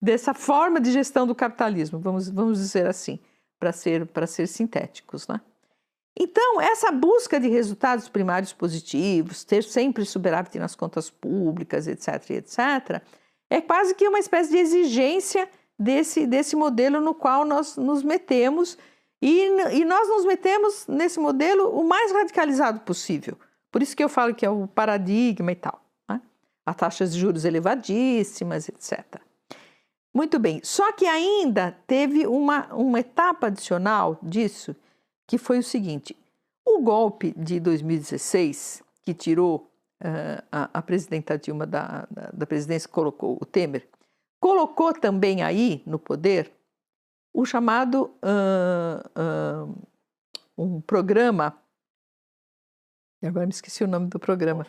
dessa forma de gestão do capitalismo, vamos dizer assim, para ser sintéticos, né? Então, essa busca de resultados primários positivos, ter sempre superávit nas contas públicas, etc., etc., é quase que uma espécie de exigência desse modelo no qual nós nos metemos, e nós nos metemos nesse modelo o mais radicalizado possível. Por isso que eu falo que é o paradigma e tal. Né? As taxas de juros elevadíssimas, etc. Muito bem, só que ainda teve uma etapa adicional disso, que foi o seguinte: o golpe de 2016, que tirou a presidenta Dilma da presidência, colocou o Temer, colocou também aí no poder o chamado um programa, e agora me esqueci o nome do programa.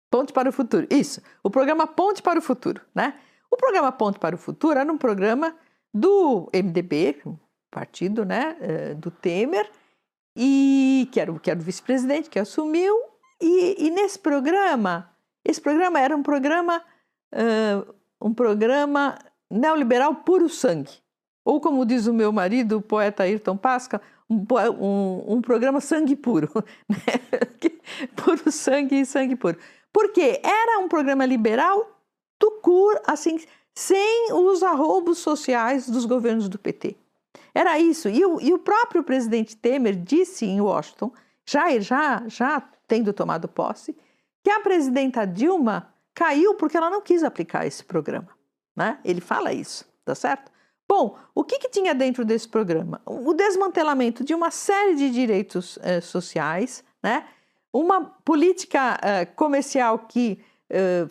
Ponte para o Futuro, isso, o programa Ponte para o Futuro, né? O programa Ponte para o Futuro era um programa do MDB, partido, né, do Temer, e que era o vice-presidente que assumiu, e esse programa era um programa neoliberal puro sangue, ou como diz o meu marido, o poeta Ayrton Pasca, um programa sangue puro, né? Puro sangue e sangue puro. Porque era um programa liberal assim, sem os arroubos sociais dos governos do PT. Era isso. E o próprio presidente Temer disse em Washington, já tendo tomado posse, que a presidenta Dilma caiu porque ela não quis aplicar esse programa. Né? Ele fala isso, tá certo? Bom, o que tinha dentro desse programa? O desmantelamento de uma série de direitos sociais, né? Uma política comercial que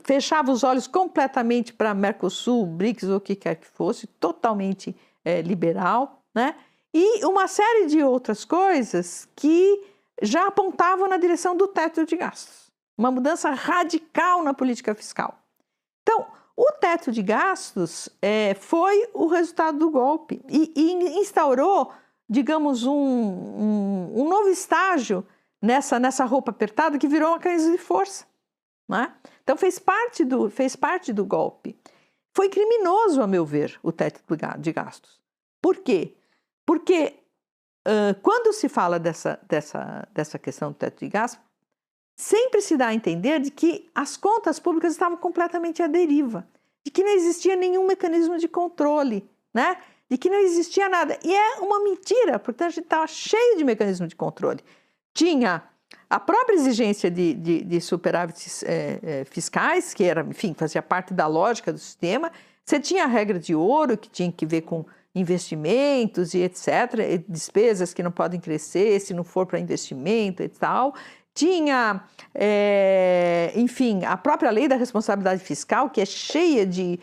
fechava os olhos completamente para Mercosul, BRICS ou o que quer que fosse, totalmente liberal, né? E uma série de outras coisas que já apontavam na direção do teto de gastos. Uma mudança radical na política fiscal. Então, o teto de gastos foi o resultado do golpe e instaurou, digamos, um novo estágio nessa roupa apertada que virou uma camisa de força, né? Então fez parte do golpe. Foi criminoso, a meu ver, o teto de gastos. Por quê? Porque quando se fala dessa questão do teto de gastos, sempre se dá a entender de que as contas públicas estavam completamente à deriva, de que não existia nenhum mecanismo de controle, né? De que não existia nada. E é uma mentira, porque a gente estava cheio de mecanismo de controle. Tinha a própria exigência de superávites fiscais, que era, enfim, fazia parte da lógica do sistema. Você tinha a regra de ouro, que tinha que ver com investimentos e etc., e despesas que não podem crescer se não for para investimento e tal. Tinha, enfim, a própria lei da responsabilidade fiscal, que é cheia de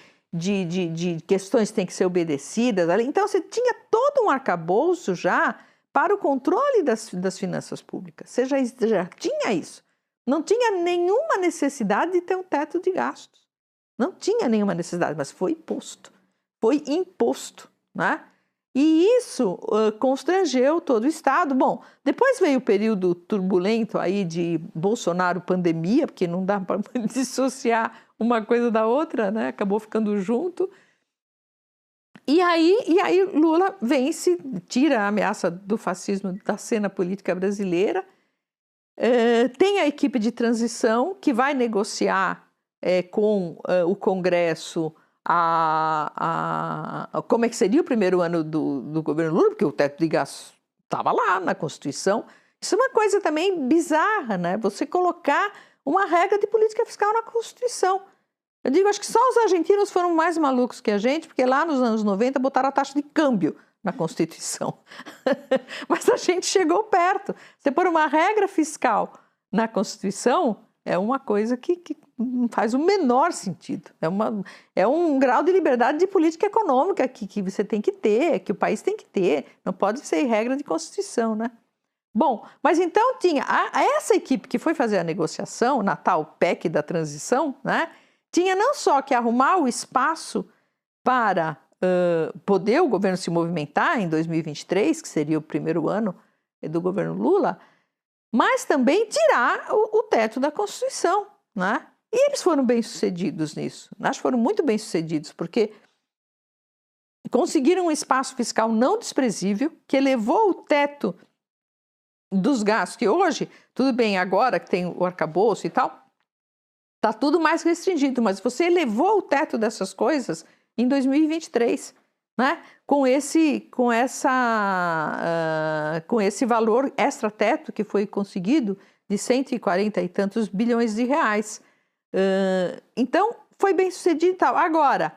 questões que têm que ser obedecidas. Então, você tinha todo um arcabouço já para o controle das finanças públicas. Você já tinha isso. Não tinha nenhuma necessidade de ter um teto de gastos. Não tinha nenhuma necessidade, mas foi imposto, né? E isso constrangeu todo o Estado. Bom, depois veio o período turbulento aí de Bolsonaro pandemia, porque não dá para dissociar uma coisa da outra, né? Acabou ficando junto. E aí Lula vence, tira a ameaça do fascismo da cena política brasileira. Tem a equipe de transição que vai negociar com o Congresso como é que seria o primeiro ano do governo Lula, porque o teto de gastos estava lá na Constituição. Isso é uma coisa também bizarra, né? Você colocar uma regra de política fiscal na Constituição. Eu digo, acho que só os argentinos foram mais malucos que a gente, porque lá nos anos 90 botaram a taxa de câmbio na Constituição. Mas a gente chegou perto. Você pôr uma regra fiscal na Constituição é uma coisa que não faz o menor sentido. É um grau de liberdade de política econômica que você tem que ter, que o país tem que ter. Não pode ser regra de Constituição, né? Bom, mas então tinha essa equipe que foi fazer a negociação, na tal PEC da transição, né? Tinha não só que arrumar o espaço para poder o governo se movimentar em 2023, que seria o primeiro ano do governo Lula, mas também tirar o teto da Constituição, né? E eles foram bem-sucedidos nisso. Acho que foram muito bem-sucedidos, porque conseguiram um espaço fiscal não desprezível, que elevou o teto dos gastos, que hoje, tudo bem, agora que tem o arcabouço e tal, está tudo mais restringido, mas você elevou o teto dessas coisas em 2023, né? Com esse valor extra-teto que foi conseguido de 140 e tantos bilhões de reais. Então, foi bem sucedido e tal. Agora,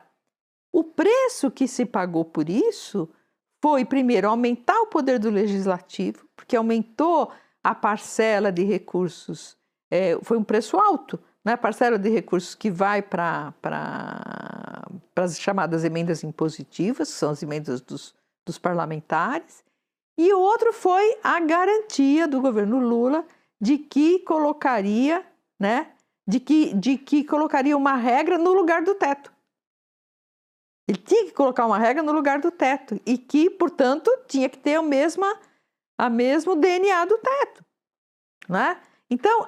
o preço que se pagou por isso foi, primeiro, aumentar o poder do legislativo, porque aumentou a parcela de recursos, foi um preço alto, né? A parcela de recursos que vai para as chamadas emendas impositivas, que são as emendas dos parlamentares, e o outro foi a garantia do governo Lula de que colocaria, né, de que colocaria uma regra no lugar do teto. Ele tinha que colocar uma regra no lugar do teto e que, portanto, tinha que ter o mesmo DNA do teto, né? Então,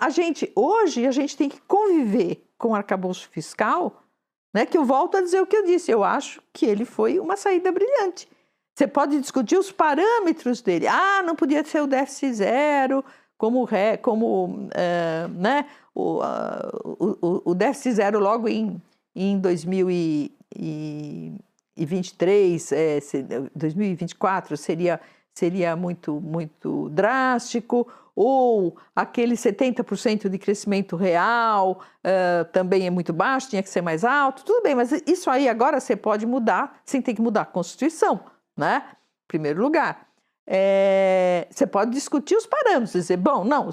hoje a gente tem que conviver com o arcabouço fiscal, né, que eu volto a dizer o que eu disse, eu acho que ele foi uma saída brilhante. Você pode discutir os parâmetros dele. Não podia ser o déficit zero, né, o déficit zero logo em 2023, 2024 seria muito, muito drástico, ou aquele 70% de crescimento real também é muito baixo, tinha que ser mais alto, tudo bem, mas isso aí agora você pode mudar sem ter que mudar a Constituição, né? Em primeiro lugar. Você pode discutir os parâmetros, dizer, bom, não,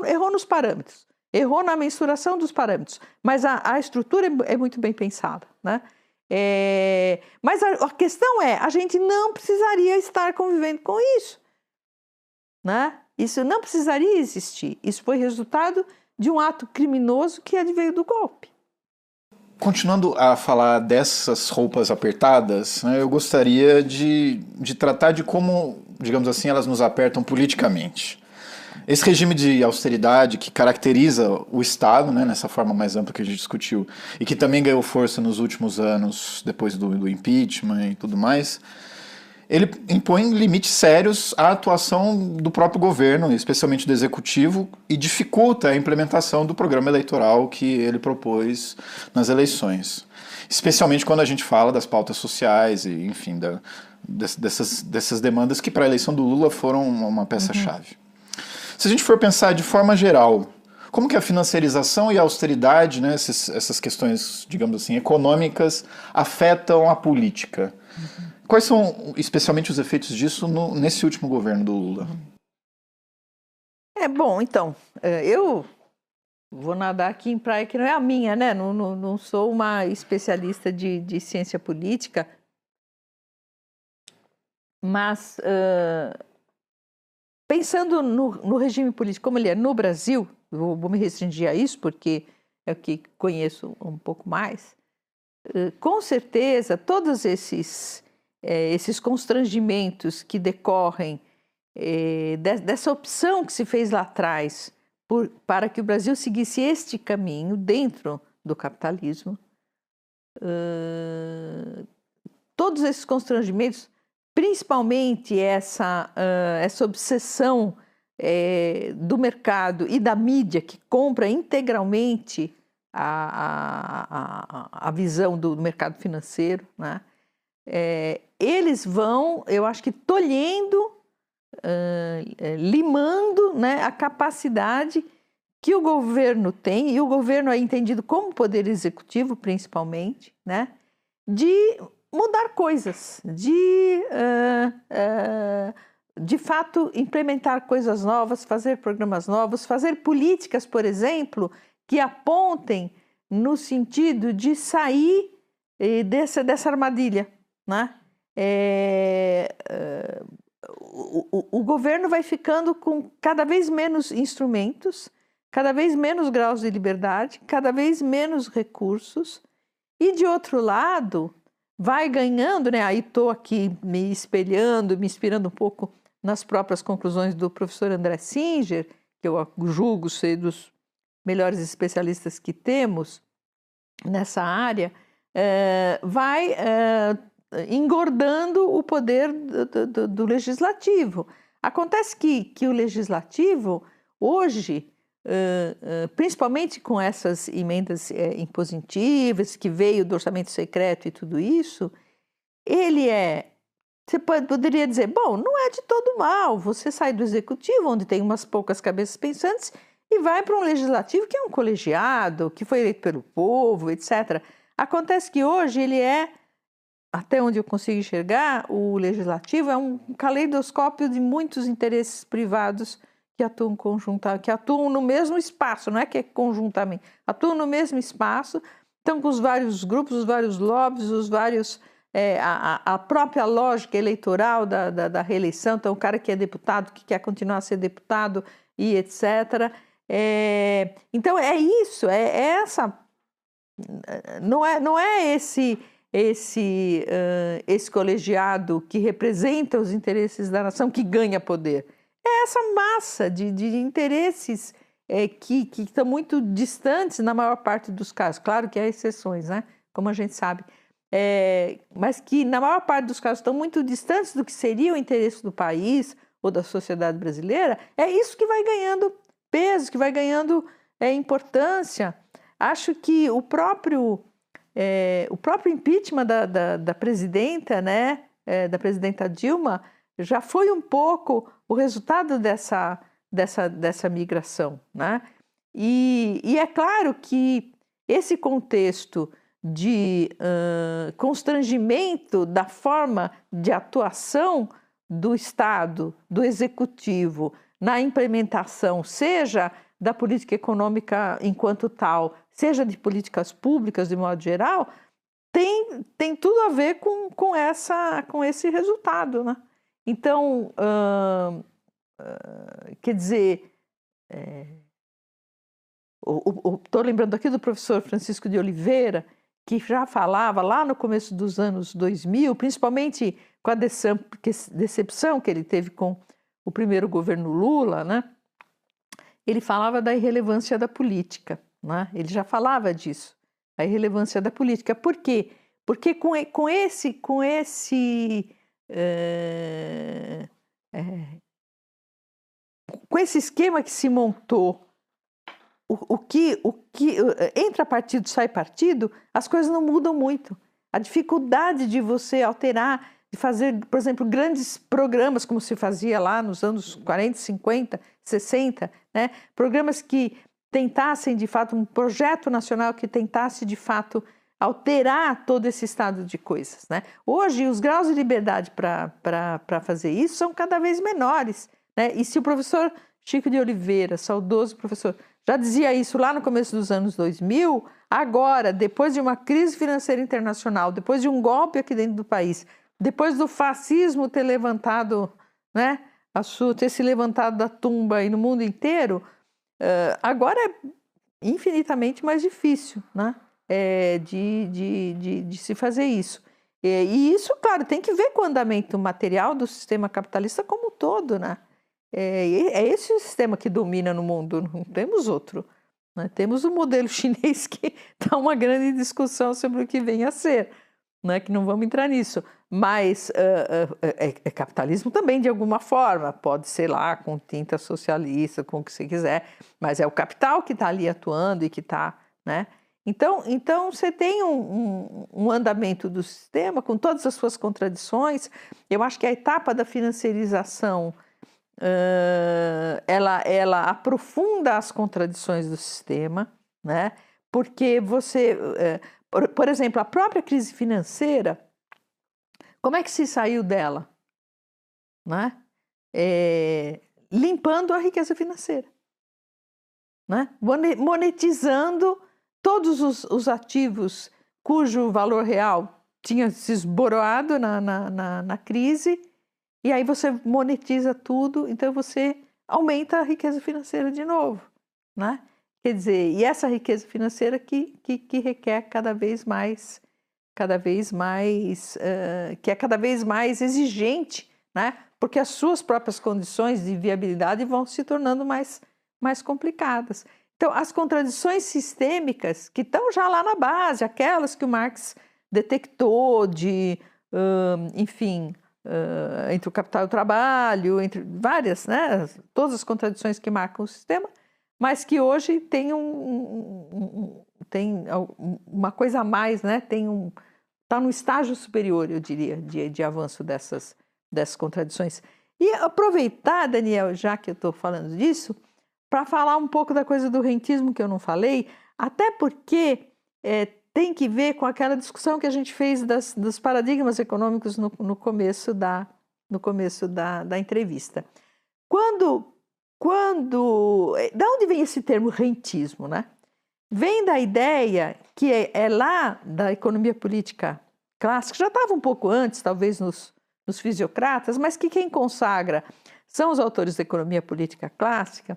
errou nos parâmetros, errou na mensuração dos parâmetros, mas a estrutura é muito bem pensada, né? Mas a questão a gente não precisaria estar convivendo com isso, né? Isso não precisaria existir. Isso foi resultado de um ato criminoso que adveio do golpe. Continuando a falar dessas roupas apertadas, né, eu gostaria de tratar de como, digamos assim, elas nos apertam politicamente. Esse regime de austeridade que caracteriza o Estado, né, nessa forma mais ampla que a gente discutiu, e que também ganhou força nos últimos anos, depois do impeachment e tudo mais, ele impõe limites sérios à atuação do próprio governo, especialmente do executivo, e dificulta a implementação do programa eleitoral que ele propôs nas eleições. Especialmente quando a gente fala das pautas sociais e, enfim, dessas demandas que para a eleição do Lula foram uma peça-chave. Se a gente for pensar de forma geral, como que a financiarização e a austeridade, né, essas questões, digamos assim, econômicas, afetam a política? Quais são, especialmente, os efeitos disso nesse último governo do Lula? Bom, então, eu vou nadar aqui em praia que não é a minha, né? Não sou uma especialista de ciência política, mas pensando no regime político como ele é no Brasil, vou me restringir a isso porque é o que conheço um pouco mais, com certeza todos esses constrangimentos que decorrem dessa opção que se fez lá atrás para que o Brasil seguisse este caminho dentro do capitalismo, todos esses constrangimentos, principalmente essa obsessão do mercado e da mídia que compra integralmente a visão do mercado financeiro, né? Eles vão, eu acho que tolhendo, limando, né, a capacidade que o governo tem, e o governo é entendido como poder executivo principalmente, né, de mudar coisas, de fato implementar coisas novas, fazer programas novos, fazer políticas, por exemplo, que apontem no sentido de sair dessa armadilha, né? O governo vai ficando com cada vez menos instrumentos, cada vez menos graus de liberdade, cada vez menos recursos, e de outro lado vai ganhando, né? Aí estou aqui me espelhando, me inspirando um pouco nas próprias conclusões do professor André Singer, que eu julgo ser dos melhores especialistas que temos nessa área, vai engordando o poder do legislativo. Acontece que o legislativo, hoje, principalmente com essas emendas impositivas, que veio do orçamento secreto e tudo isso, ele você poderia dizer, bom, não é de todo mal, você sai do executivo, onde tem umas poucas cabeças pensantes, e vai para um legislativo que é um colegiado, que foi eleito pelo povo, etc. Acontece que hoje ele até onde eu consigo enxergar, o legislativo é um caleidoscópio de muitos interesses privados que atuam conjuntamente, que atuam no mesmo espaço, não é que é conjuntamente, atuam no mesmo espaço, estão com os vários grupos, os vários lobbies, os vários, a própria lógica eleitoral da reeleição, então o cara que é deputado, que quer continuar a ser deputado e etc. Então é isso, essa, não é esse colegiado que representa os interesses da nação que ganha poder. É essa massa de interesses que estão muito distantes na maior parte dos casos. Claro que há exceções, né? Como a gente sabe. Mas que na maior parte dos casos estão muito distantes do que seria o interesse do país ou da sociedade brasileira. É isso que vai ganhando peso, que vai ganhando importância. Acho que o próprio impeachment da presidenta, né, da presidenta Dilma, já foi um pouco o resultado dessa migração, né? E é claro que esse contexto de constrangimento da forma de atuação do Estado, do Executivo, na implementação, seja da política econômica enquanto tal, seja de políticas públicas de modo geral, tem tudo a ver com esse resultado, né? Então, quer dizer, estou lembrando aqui do professor Francisco de Oliveira, que já falava lá no começo dos anos 2000, principalmente com a decepção que ele teve com o primeiro governo Lula, né? Ele falava da irrelevância da política, né? Ele já falava disso, a irrelevância da política. Por quê? Porque com esse esquema que se montou, o que entra partido, sai partido, as coisas não mudam muito. A dificuldade de você alterar, de fazer, por exemplo, grandes programas, como se fazia lá nos anos 40, 50, 60, né? Programas que tentassem, de fato, um projeto nacional que tentasse, de fato, alterar todo esse estado de coisas, né? Hoje, os graus de liberdade para fazer isso são cada vez menores, né? E se o professor Chico de Oliveira, saudoso professor, já dizia isso lá no começo dos anos 2000, agora, depois de uma crise financeira internacional, depois de um golpe aqui dentro do país, depois do fascismo ter levantado, né, ter se levantado da tumba aí no mundo inteiro, agora é infinitamente mais difícil, né, de se fazer isso. E isso, claro, tem que ver com o andamento material do sistema capitalista como um todo, né? É esse o sistema que domina no mundo, não temos outro, né? Temos o modelo chinês que está uma grande discussão sobre o que vem a ser, né? Que não vamos entrar nisso, mas é capitalismo também de alguma forma, pode ser lá com tinta socialista, com o que você quiser, mas é o capital que está ali atuando e que está, né? Então você tem um andamento do sistema com todas as suas contradições. Eu acho que a etapa da financiarização ela aprofunda as contradições do sistema, né? Porque você, por exemplo, a própria crise financeira, como é que se saiu dela? Né? Limpando a riqueza financeira, né? Monetizando todos os ativos cujo valor real tinha se esboroado na crise. E aí você monetiza tudo, então você aumenta a riqueza financeira de novo, né? Quer dizer, e essa riqueza financeira que requer cada vez mais, que é cada vez mais exigente, né? Porque as suas próprias condições de viabilidade vão se tornando mais complicadas. Então, as contradições sistêmicas que estão já lá na base, aquelas que o Marx detectou enfim, entre o capital e o trabalho, entre várias, né, todas as contradições que marcam o sistema, mas que hoje tem tem uma coisa a mais, né, está num estágio superior, eu diria, de avanço dessas contradições. E aproveitar, Daniel, já que eu estou falando disso, para falar um pouco da coisa do rentismo que eu não falei, até porque tem que ver com aquela discussão que a gente fez dos paradigmas econômicos no começo da entrevista. Da onde vem esse termo rentismo, né? Vem da ideia que é lá da economia política clássica, já estava um pouco antes, talvez nos fisiocratas, mas que quem consagra são os autores da economia política clássica,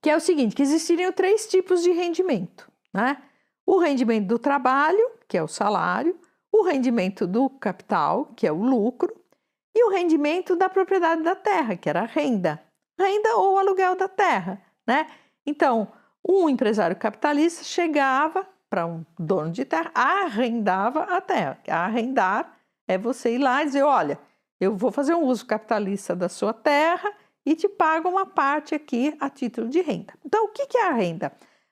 que é o seguinte, que existiriam 3 tipos de rendimento, né? O rendimento do trabalho, que é o salário, o rendimento do capital, que é o lucro, e o rendimento da propriedade da terra, que era a renda ou aluguel da terra, né? Então, um empresário capitalista chegava para um dono de terra, arrendava a terra. Arrendar é você ir lá e dizer, olha, eu vou fazer um uso capitalista da sua terra e te pago uma parte aqui a título de renda. Então, o que é a renda?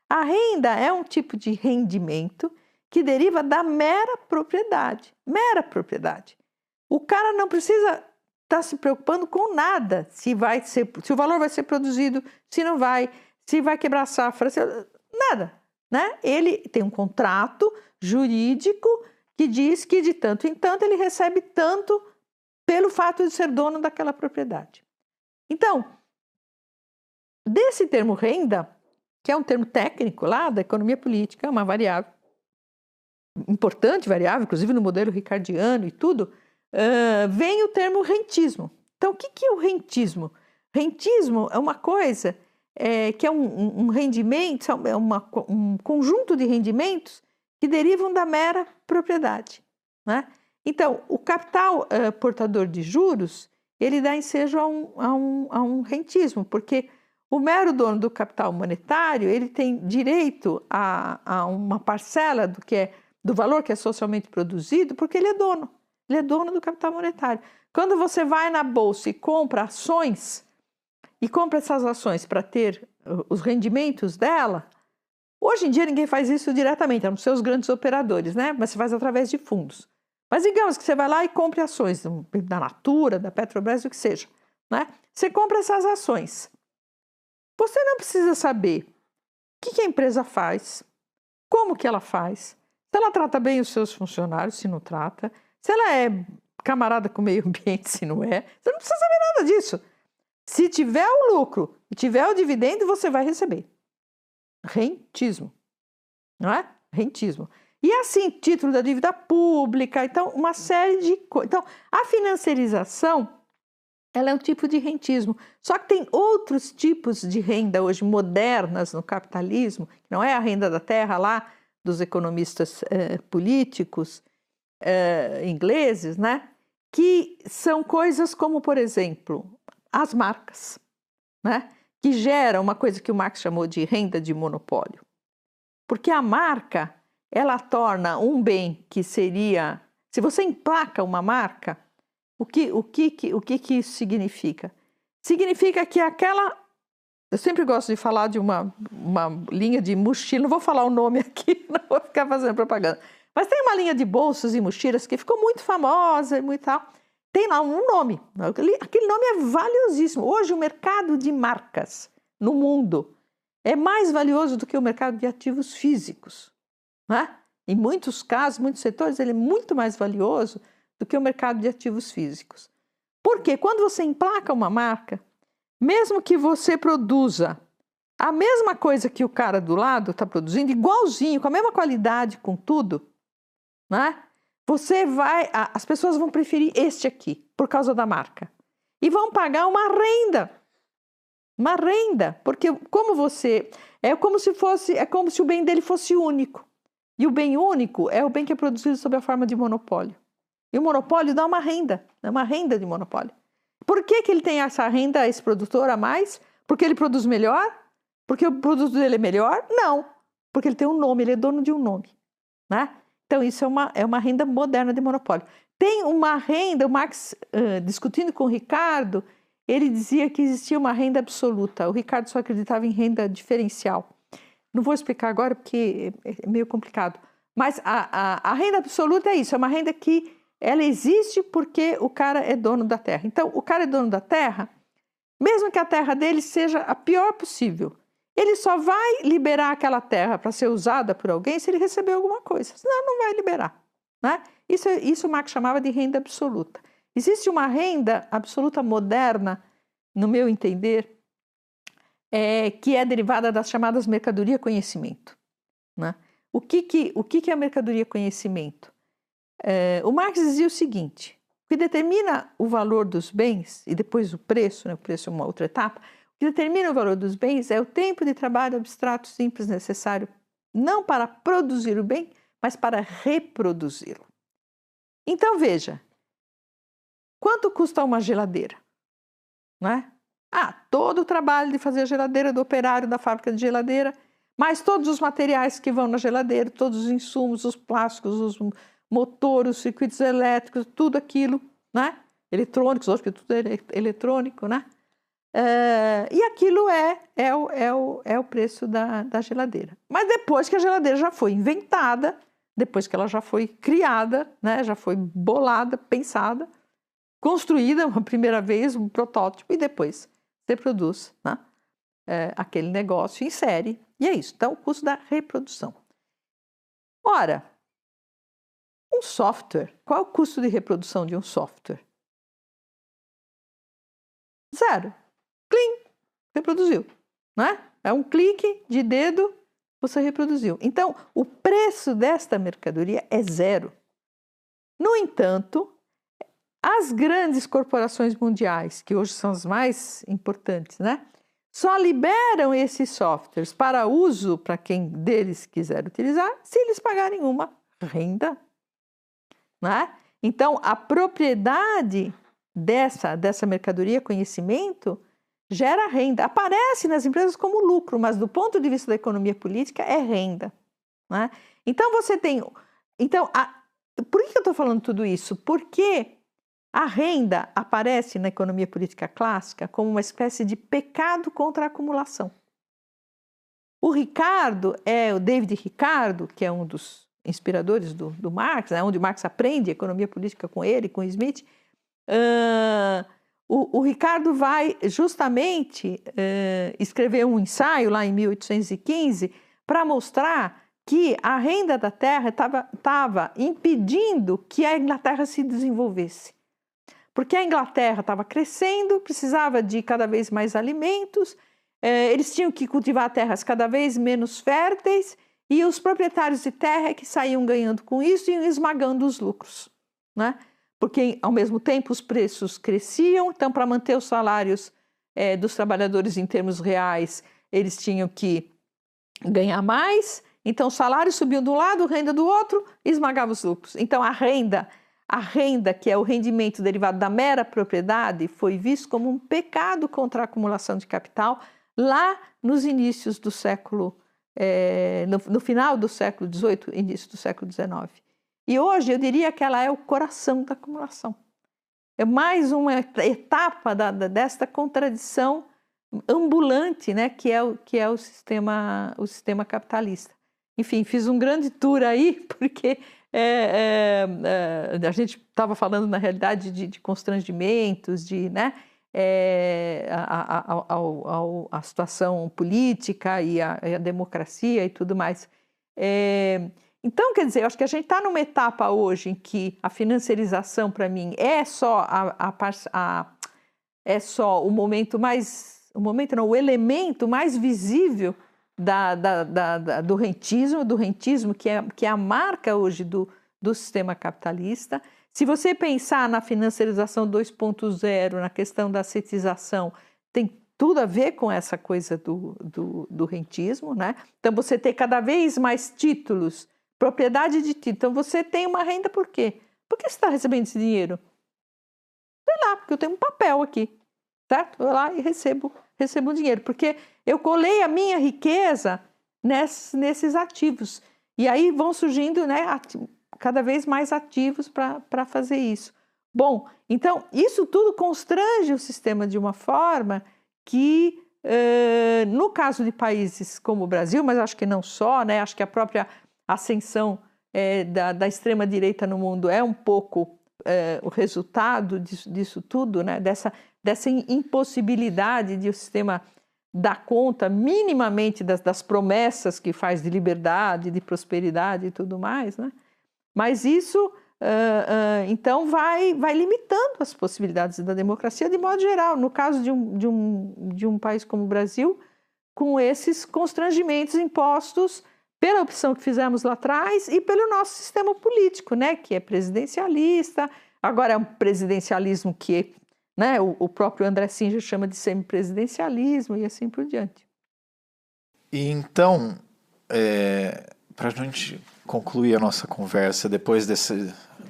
A renda é um tipo de rendimento que deriva da mera propriedade. Mera propriedade. O cara não precisa estar se preocupando com nada, se o valor vai ser produzido, se não vai, se vai quebrar a safra, nada, né? Ele tem um contrato jurídico que diz que de tanto em tanto ele recebe tanto pelo fato de ser dono daquela propriedade. Então, desse termo renda, que é um termo técnico lá da economia política, uma variável importante, variável, inclusive no modelo ricardiano e tudo, vem o termo rentismo. Então, o que é o rentismo? Rentismo é uma coisa que é um rendimento, é um conjunto de rendimentos que derivam da mera propriedade, né? Então, o capital portador de juros, ele dá ensejo a um rentismo, porque o mero dono do capital monetário, ele tem direito a uma parcela do valor que é socialmente produzido, porque ele é dono. Ele é dono do capital monetário. Quando você vai na bolsa e compra ações, e compra essas ações para ter os rendimentos dela, hoje em dia ninguém faz isso diretamente, a não ser os grandes operadores, né? Mas você faz através de fundos. Mas digamos que você vai lá e compre ações da Natura, da Petrobras, o que seja, né? Você compra essas ações. Você não precisa saber o que a empresa faz, como que ela faz, se ela trata bem os seus funcionários, se não trata, se ela é camarada com o meio ambiente, se não é. Você não precisa saber nada disso. Se tiver o lucro e tiver o dividendo, você vai receber. Rentismo, não é? Rentismo. E assim, título da dívida pública, então uma série de coisas. Então, a financiarização, ela é um tipo de rentismo. Só que tem outros tipos de renda hoje modernas no capitalismo, que não é a renda da terra lá dos economistas políticos ingleses, né? Que são coisas como, por exemplo, as marcas, né? Que geram uma coisa que o Marx chamou de renda de monopólio. Porque a marca, ela torna um bem que seria... Se você emplaca uma marca, o que isso significa? Significa que aquela... Eu sempre gosto de falar de uma linha de mochila, não vou falar o nome aqui, não vou ficar fazendo propaganda. Mas tem uma linha de bolsas e mochilas que ficou muito famosa e muito tal. Tem lá um nome. Aquele nome é valiosíssimo. Hoje o mercado de marcas no mundo é mais valioso do que o mercado de ativos físicos, né? Em muitos casos, muitos setores, ele é muito mais valioso do que o mercado de ativos físicos. Porque quando você emplaca uma marca, mesmo que você produza a mesma coisa que o cara do lado está produzindo, igualzinho, com a mesma qualidade, com tudo, né? As pessoas vão preferir este aqui, por causa da marca. E vão pagar uma renda. Uma renda, porque é como se o bem dele fosse único. E o bem único é o bem que é produzido sob a forma de monopólio. E o monopólio dá uma renda, é uma renda de monopólio. Por que ele tem essa renda, esse produtor, a mais? Porque ele produz melhor? Porque o produto dele é melhor? Não, porque ele tem um nome, ele é dono de um nome, né? Então isso é uma renda moderna de monopólio. Tem uma renda, o Marx, discutindo com o Ricardo, ele dizia que existia uma renda absoluta. O Ricardo só acreditava em renda diferencial. Não vou explicar agora porque é meio complicado. Mas a renda absoluta é isso, é uma renda que ela existe porque o cara é dono da terra. Então, o cara é dono da terra, mesmo que a terra dele seja a pior possível, ele só vai liberar aquela terra para ser usada por alguém se ele receber alguma coisa. Senão, não vai liberar, né? Isso o Marx chamava de renda absoluta. Existe uma renda absoluta moderna, no meu entender, que é derivada das chamadas mercadoria-conhecimento, né? O que é a mercadoria-conhecimento? O Marx dizia o seguinte: o que determina o valor dos bens, e depois o preço, né? O preço é uma outra etapa, o que determina o valor dos bens é o tempo de trabalho abstrato simples necessário, não para produzir o bem, mas para reproduzi-lo. Então, veja, quanto custa uma geladeira? Né? Todo o trabalho de fazer a geladeira, do operário da fábrica de geladeira, mais todos os materiais que vão na geladeira, todos os insumos, os plásticos, os motores, os circuitos elétricos, tudo aquilo, né? Eletrônicos, hoje que tudo é eletrônico, né? E aquilo é o preço da geladeira. Mas depois que a geladeira já foi inventada, depois que ela já foi criada, né? Já foi bolada, pensada, construída uma primeira vez, um protótipo, e depois você produz, né? Aquele negócio em série. E é isso. Então, o custo da reprodução. Ora, um software, qual é o custo de reprodução de um software? 0. Clim, reproduziu, né? É um clique de dedo, você reproduziu. Então, o preço desta mercadoria é 0. No entanto, as grandes corporações mundiais, que hoje são as mais importantes, né? só liberam esses softwares para uso, para quem deles quiser utilizar, se eles pagarem uma renda, né? Então, a propriedade dessa mercadoria, conhecimento, gera renda. Aparece nas empresas como lucro, mas do ponto de vista da economia política, é renda, né? Então, você tem... Então, por que eu estou falando tudo isso? Porque a renda aparece na economia política clássica como uma espécie de pecado contra a acumulação. O David Ricardo, que é um dos inspiradores do Marx, né, onde Marx aprende economia política com ele, com Smith, o Ricardo vai justamente escrever um ensaio lá em 1815 para mostrar que a renda da terra estava impedindo que a Inglaterra se desenvolvesse. Porque a Inglaterra estava crescendo, precisava de cada vez mais alimentos, eles tinham que cultivar terras cada vez menos férteis, e os proprietários de terra que saíam ganhando com isso e iam esmagando os lucros, né? Porque, ao mesmo tempo, os preços cresciam, então, para manter os salários dos trabalhadores em termos reais, eles tinham que ganhar mais, então, o salário subiu de um lado, a renda do outro, e esmagava os lucros. Então, a renda, que é o rendimento derivado da mera propriedade, foi visto como um pecado contra a acumulação de capital lá nos inícios do século, no final do século XVIII, início do século XIX. E hoje eu diria que ela é o coração da acumulação. É mais uma etapa desta contradição ambulante, né, que é o sistema capitalista. Enfim, fiz um grande tour aí, porque a gente estava falando, na realidade, de constrangimentos, né, a situação política e a democracia e tudo mais. Então, quer dizer, eu acho que a gente está numa etapa hoje em que a financiarização, para mim, é só o momento mais... o elemento mais visível do rentismo, que é a marca hoje do sistema capitalista. Se você pensar na financiarização 2.0, na questão da cetização, tem tudo a ver com essa coisa do rentismo, né? Então, você tem cada vez mais títulos, propriedade de título. Então, você tem uma renda por quê? Por que você está recebendo esse dinheiro? Sei lá, porque eu tenho um papel aqui, certo? Eu vou lá e recebo o dinheiro, porque eu colei a minha riqueza nesses ativos. E aí vão surgindo, né, cada vez mais ativos para fazer isso. Bom, então, isso tudo constrange o sistema de uma forma que, no caso de países como o Brasil, mas acho que não só, né, acho que a própria ascensão da extrema-direita no mundo é um pouco o resultado disso tudo, né, dessa impossibilidade de o sistema dar conta minimamente das promessas que faz de liberdade, de prosperidade e tudo mais, né? Mas isso, então, vai limitando as possibilidades da democracia de modo geral. No caso de um país como o Brasil, com esses constrangimentos impostos pela opção que fizemos lá atrás e pelo nosso sistema político, né? Que é presidencialista. Agora é um presidencialismo que, né, o próprio André Singer chama de semipresidencialismo e assim por diante. E então, para a gente concluir a nossa conversa, depois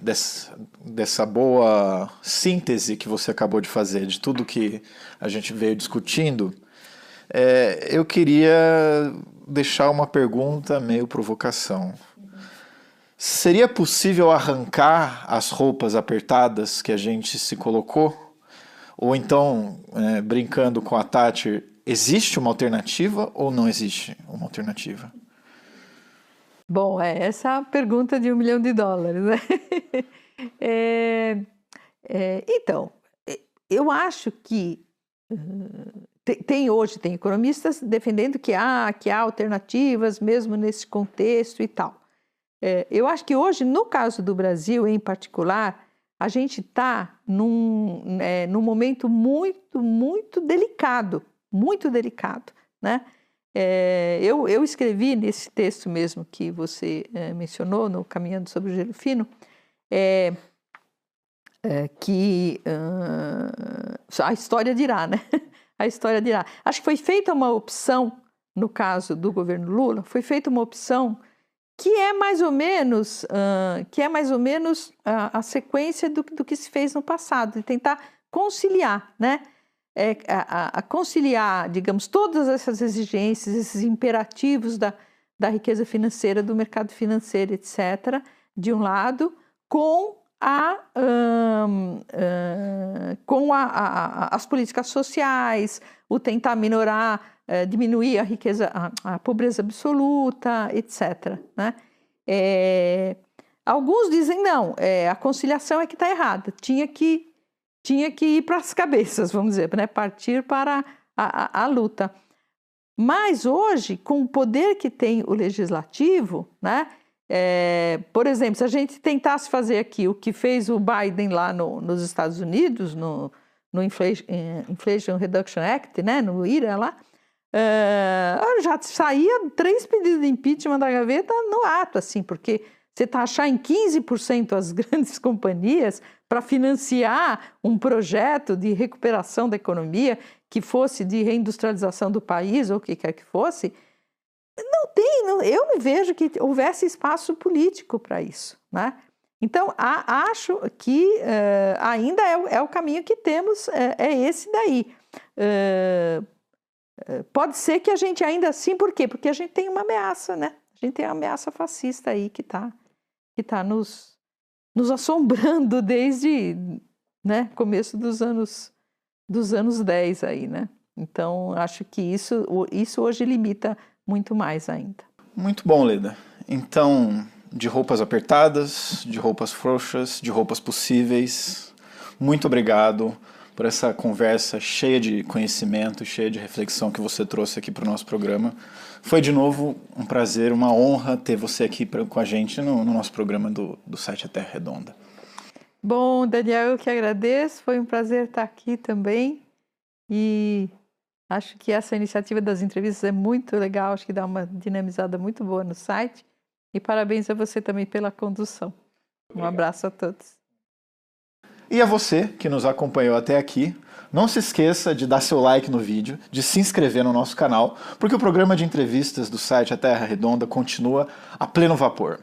dessa boa síntese que você acabou de fazer, de tudo que a gente veio discutindo, eu queria deixar uma pergunta meio provocação. Seria possível arrancar as roupas apertadas que a gente se colocou? Ou então, brincando com a Tati, existe uma alternativa ou não existe uma alternativa? Bom, essa é a pergunta de $1 milhão, né? Então, eu acho que hoje tem economistas defendendo que há alternativas mesmo nesse contexto e tal. Eu acho que hoje, no caso do Brasil em particular, a gente está num momento muito, muito delicado, né? Eu escrevi nesse texto mesmo que você mencionou, no Caminhando sobre o Gelo Fino, que a história dirá, né? a história dirá. Acho que foi feita uma opção, no caso do governo Lula, foi feita uma opção que é mais ou menos, a sequência do que se fez no passado, de tentar conciliar, né? Conciliar, digamos, todas essas exigências, esses imperativos da riqueza financeira, do mercado financeiro, etc., de um lado, com as políticas sociais, o tentar minorar, diminuir a riqueza, a pobreza absoluta, etc., né? Alguns dizem não, a conciliação é que está errada, tinha que ir para as cabeças, vamos dizer, né? Partir para a luta. Mas hoje, com o poder que tem o legislativo, né? Por exemplo, se a gente tentasse fazer aqui o que fez o Biden lá nos Estados Unidos, no Inflation Reduction Act, né? No IRA lá, já saía 3 pedidos de impeachment da gaveta no ato, assim, porque você taxar em 15% as grandes companhias para financiar um projeto de recuperação da economia que fosse de reindustrialização do país ou o que quer que fosse, eu não vejo que houvesse espaço político para isso, né? Então, acho que ainda é o caminho que temos, é esse daí. Pode ser que a gente ainda assim, por quê? Porque a gente tem uma ameaça, né? A gente tem uma ameaça fascista aí que tá nos assombrando desde, né, começo dos anos 10 aí, né? Então, acho que isso hoje limita muito mais ainda. Muito bom, Leda. Então, de roupas apertadas, de roupas frouxas, de roupas possíveis, muito obrigado por essa conversa cheia de conhecimento, cheia de reflexão que você trouxe aqui para o nosso programa. Foi, de novo, um prazer, uma honra ter você aqui com a gente no nosso programa do site A Terra Redonda. Bom, Daniel, eu que agradeço. Foi um prazer estar aqui também. E acho que essa iniciativa das entrevistas é muito legal. Acho que dá uma dinamizada muito boa no site. E parabéns a você também pela condução. Um abraço a todos. E a você que nos acompanhou até aqui, não se esqueça de dar seu like no vídeo, de se inscrever no nosso canal, porque o programa de entrevistas do site A Terra Redonda continua a pleno vapor.